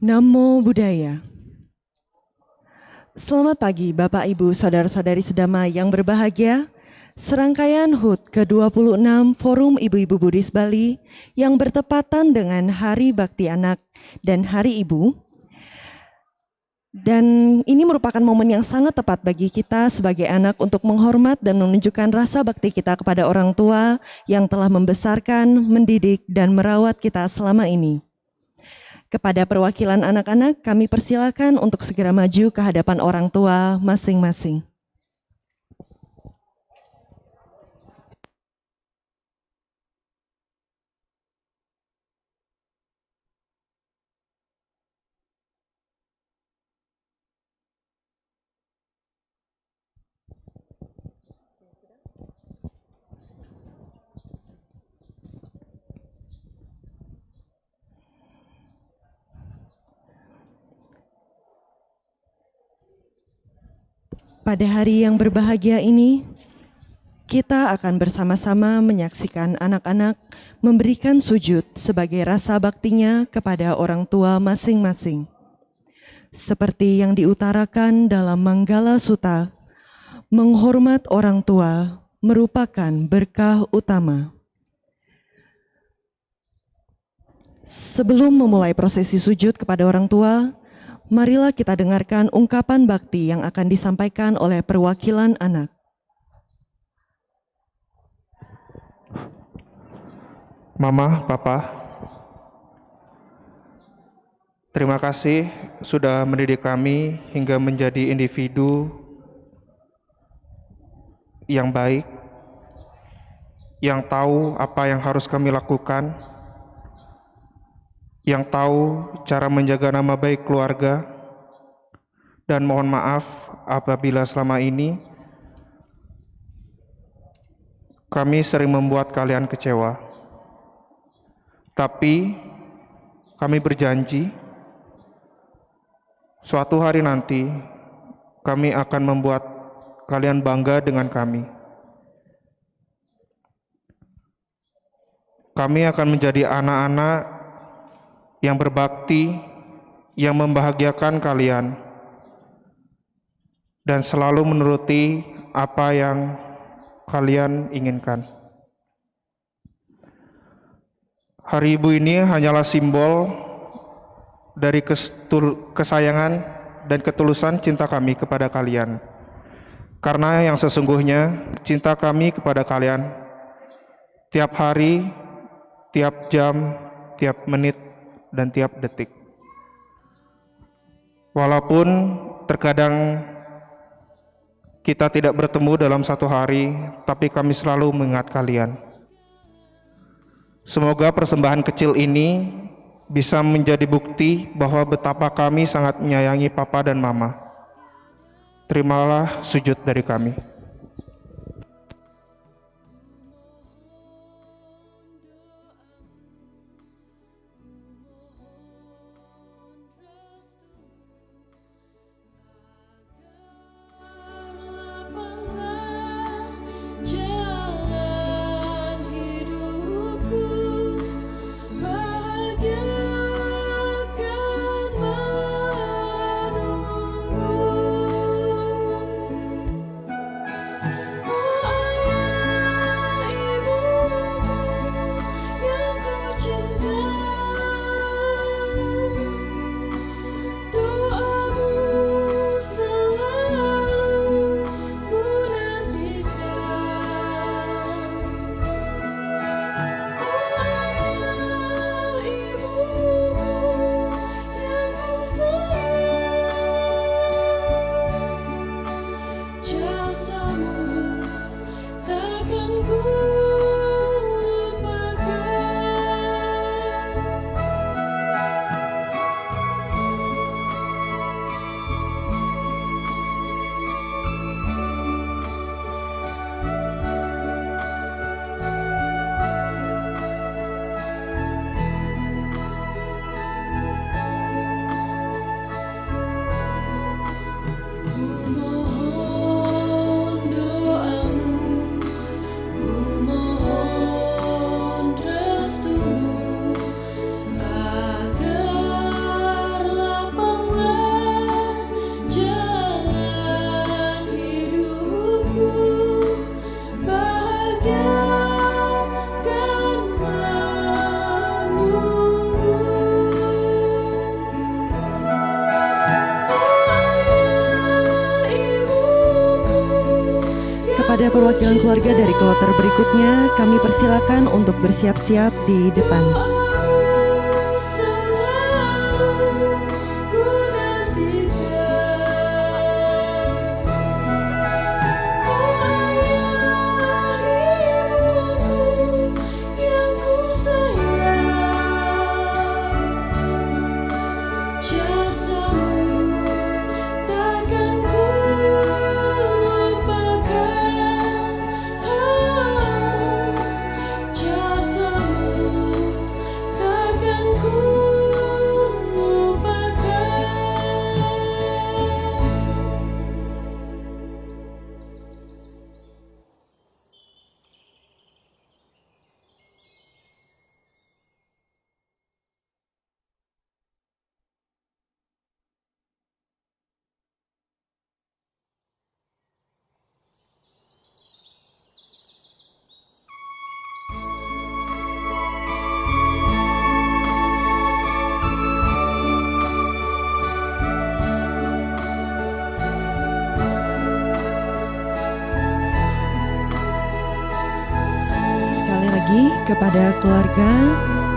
Speaker 5: Namo Buddhaya. Selamat pagi Bapak Ibu Saudara-saudari sedama yang berbahagia. Serangkaian HUT ke-26 Forum Ibu-Ibu Buddhis Bali yang bertepatan dengan Hari Bakti Anak dan Hari Ibu. Dan ini merupakan momen yang sangat tepat bagi kita sebagai anak untuk menghormat dan menunjukkan rasa bakti kita kepada orang tua yang telah membesarkan, mendidik, dan merawat kita selama ini. Kepada perwakilan anak-anak, kami persilakan untuk segera maju ke hadapan orang tua masing-masing. Pada hari yang berbahagia ini, kita akan bersama-sama menyaksikan anak-anak memberikan sujud sebagai rasa baktinya kepada orang tua masing-masing. Seperti yang diutarakan dalam Manggala Sutta, menghormat orang tua merupakan berkah utama. Sebelum memulai prosesi sujud kepada orang tua, marilah kita dengarkan ungkapan bakti yang akan disampaikan oleh perwakilan anak.
Speaker 6: Mama, Papa, terima kasih sudah mendidik kami hingga menjadi individu yang baik, yang tahu apa yang harus kami lakukan, yang tahu cara menjaga nama baik keluarga, dan mohon maaf apabila selama ini kami sering membuat kalian kecewa. Tapi kami berjanji suatu hari nanti kami akan membuat kalian bangga dengan kami. Kami akan menjadi anak-anak yang berbakti, yang membahagiakan kalian, dan selalu menuruti apa yang kalian inginkan. Hari Ibu ini hanyalah simbol dari kesayangan dan ketulusan cinta kami kepada kalian. Karena yang sesungguhnya cinta kami kepada kalian tiap hari, tiap jam, tiap menit, dan tiap detik. Walaupun terkadang kita tidak bertemu dalam satu hari, tapi kami selalu mengingat kalian. Semoga persembahan kecil ini bisa menjadi bukti bahwa betapa kami sangat menyayangi Papa dan Mama. Terimalah sujud dari kami.
Speaker 5: kepada perwakilan keluarga dari kloter berikutnya, kami persilakan untuk bersiap-siap di depan. Kepada keluarga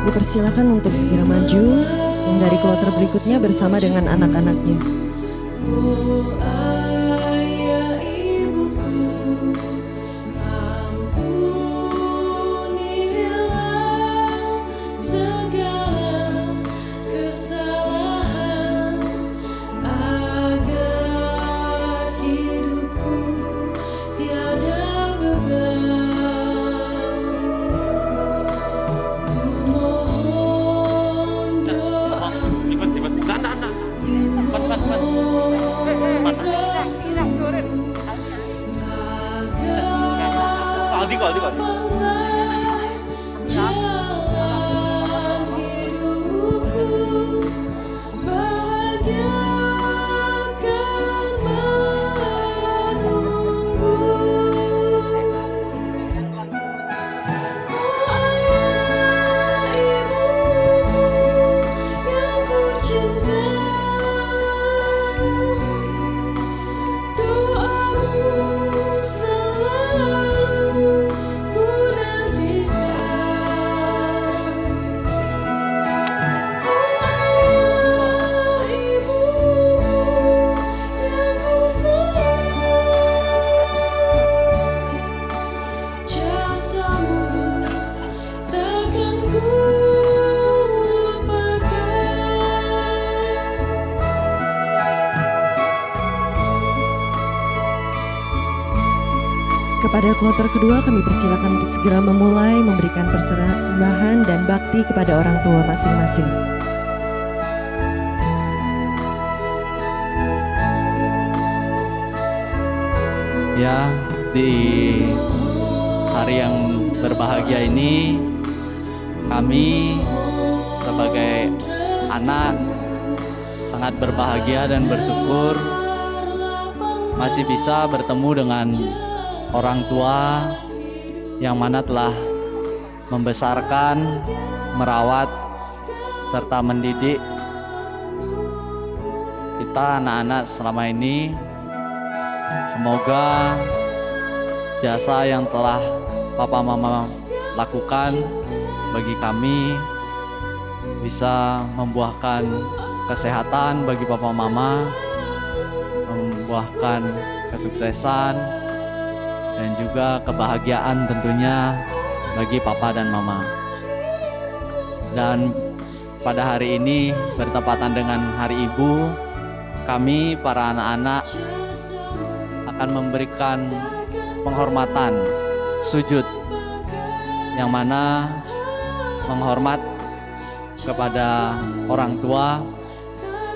Speaker 5: dipersilakan untuk segera maju yang dari kloter berikutnya bersama dengan anak-anaknya.
Speaker 4: Ayah ibuku, ampunilah segala kesalahan agar hidupku tiada beban.
Speaker 5: Kepada kloter kedua kami persilakan untuk segera memulai memberikan persembahan dan bakti kepada orang tua masing-masing.
Speaker 7: Ya, di hari yang berbahagia ini kami sebagai anak sangat berbahagia dan bersyukur masih bisa bertemu dengan orang tua yang mana telah membesarkan, merawat, serta mendidik kita anak-anak selama ini. Semoga jasa yang telah Papa Mama lakukan bagi kami bisa membuahkan kesehatan bagi Papa Mama, membuahkan kesuksesan, dan juga kebahagiaan tentunya bagi Papa dan Mama. Dan pada hari ini bertepatan dengan Hari Ibu, kami para anak-anak akan memberikan penghormatan sujud, yang mana menghormat kepada orang tua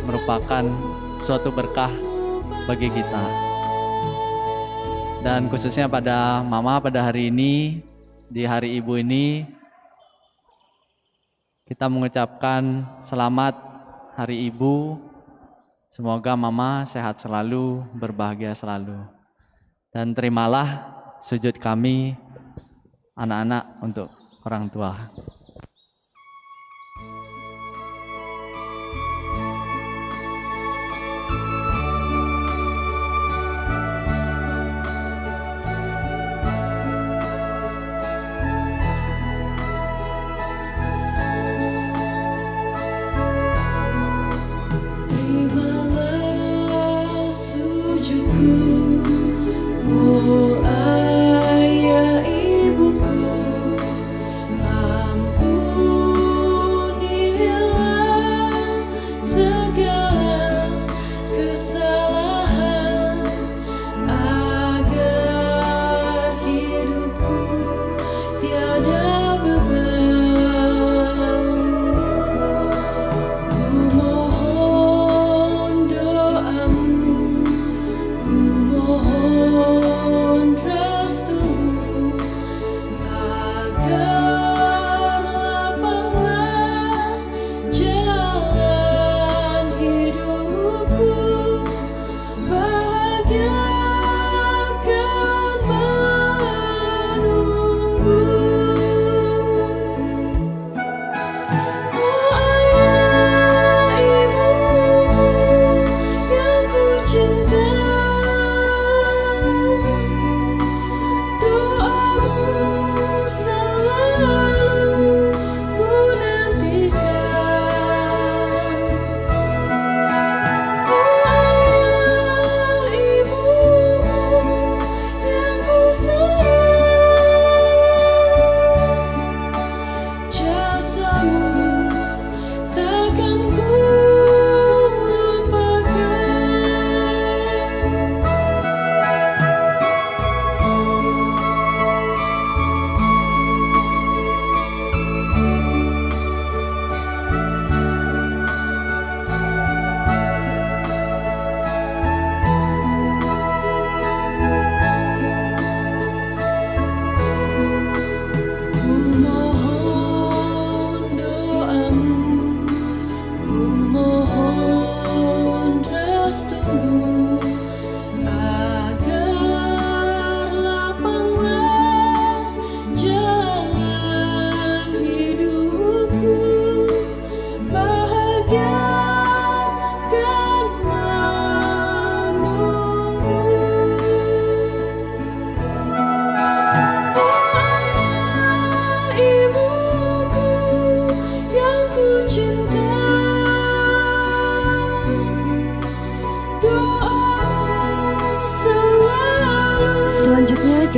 Speaker 7: merupakan suatu berkah bagi kita. Dan khususnya pada Mama pada hari ini, di Hari Ibu ini, kita mengucapkan selamat Hari Ibu. Semoga Mama sehat selalu, berbahagia selalu. Dan terimalah sujud kami anak-anak untuk orang tua.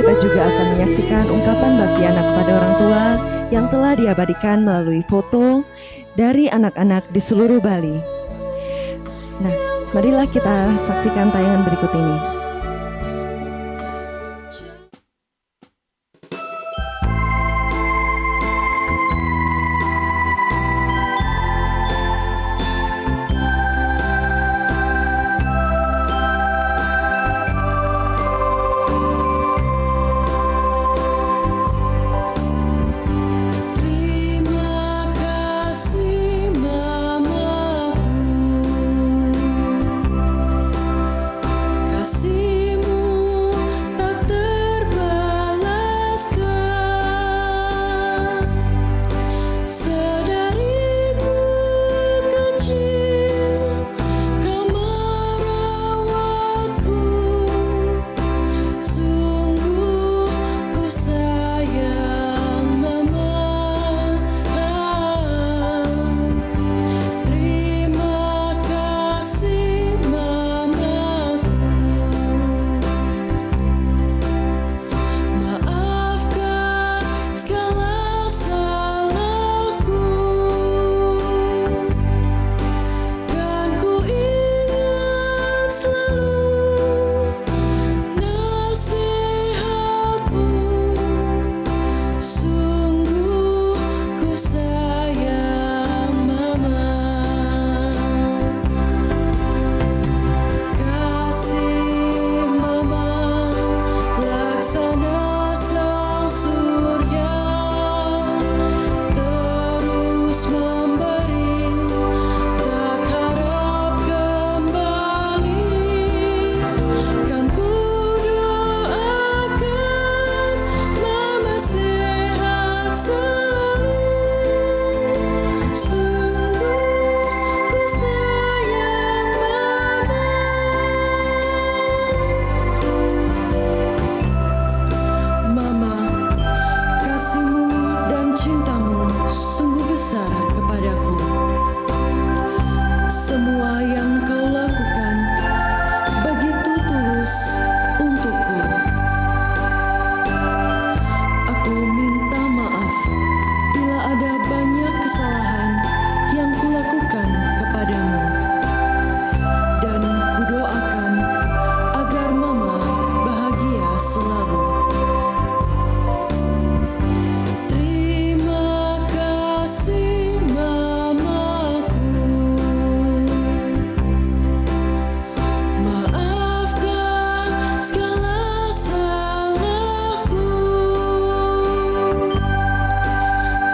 Speaker 5: kita juga akan menyaksikan ungkapan bakti anak kepada orang tua yang telah diabadikan melalui foto dari anak-anak di seluruh Bali. Nah, marilah kita saksikan tayangan berikut ini.
Speaker 4: Terima kasih mamaku, kasihmu tak terbalaskan. Sedariku kecil, kau merawatku. Sungguh ku sayang mama. Terima kasih mamaku. Maafkan segala salahku. Kan ku ingat selalu nasihatmu. Sungguh ku sayang mama. Kasih mama laksana sang surya, terus memberi, tak harap kembali. Kan ku doakan mama sehat selalu. Sungguh ku sayang mama. Mama, kasihmu dan cintamu sungguh besar kepadaku. Semua yang kau lakukan begitu tulus untukku. Aku minta maaf bila ada banyak kesalahan yang kulakukan kepadamu. Dan kudoakan agar mama bahagia selalu. Terima kasih mamaku. Maafkan segala salahku.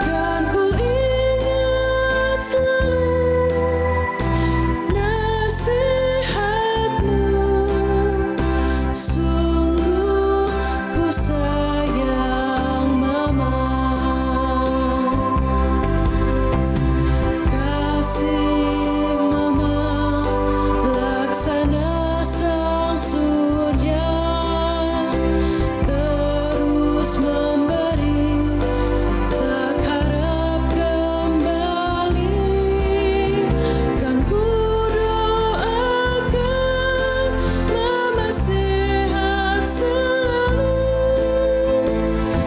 Speaker 4: Kan ku ingat selalu nasihatmu. Sungguh ku sayang mama. Kasih mama laksana sang surya, terus memberi, tak harap kembali. Kan ku doakan mama sehat selalu.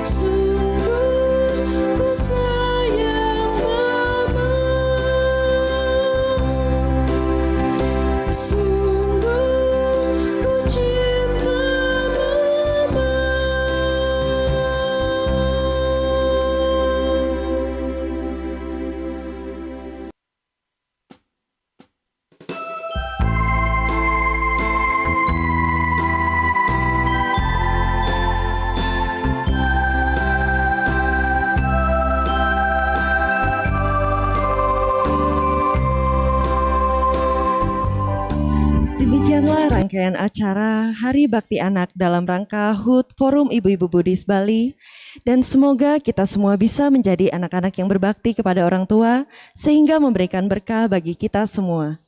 Speaker 4: Sungguh ku sayang mama. Sungguh ku cinta mama.
Speaker 5: Demikianlah rangkaian acara Hari Bakti Anak dalam rangka HUT Forum Ibu-Ibu Buddhis Bali. Dan semoga kita semua bisa menjadi anak-anak yang berbakti kepada orang tua sehingga memberikan berkah bagi kita semua.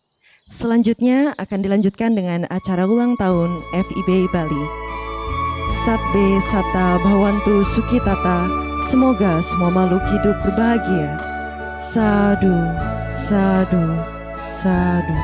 Speaker 5: Selanjutnya akan dilanjutkan dengan acara ulang tahun FIB Bali. Sabbe Sata Bhawantu Sukitata, semoga semua makhluk hidup berbahagia. Sadu, sadu, sadu.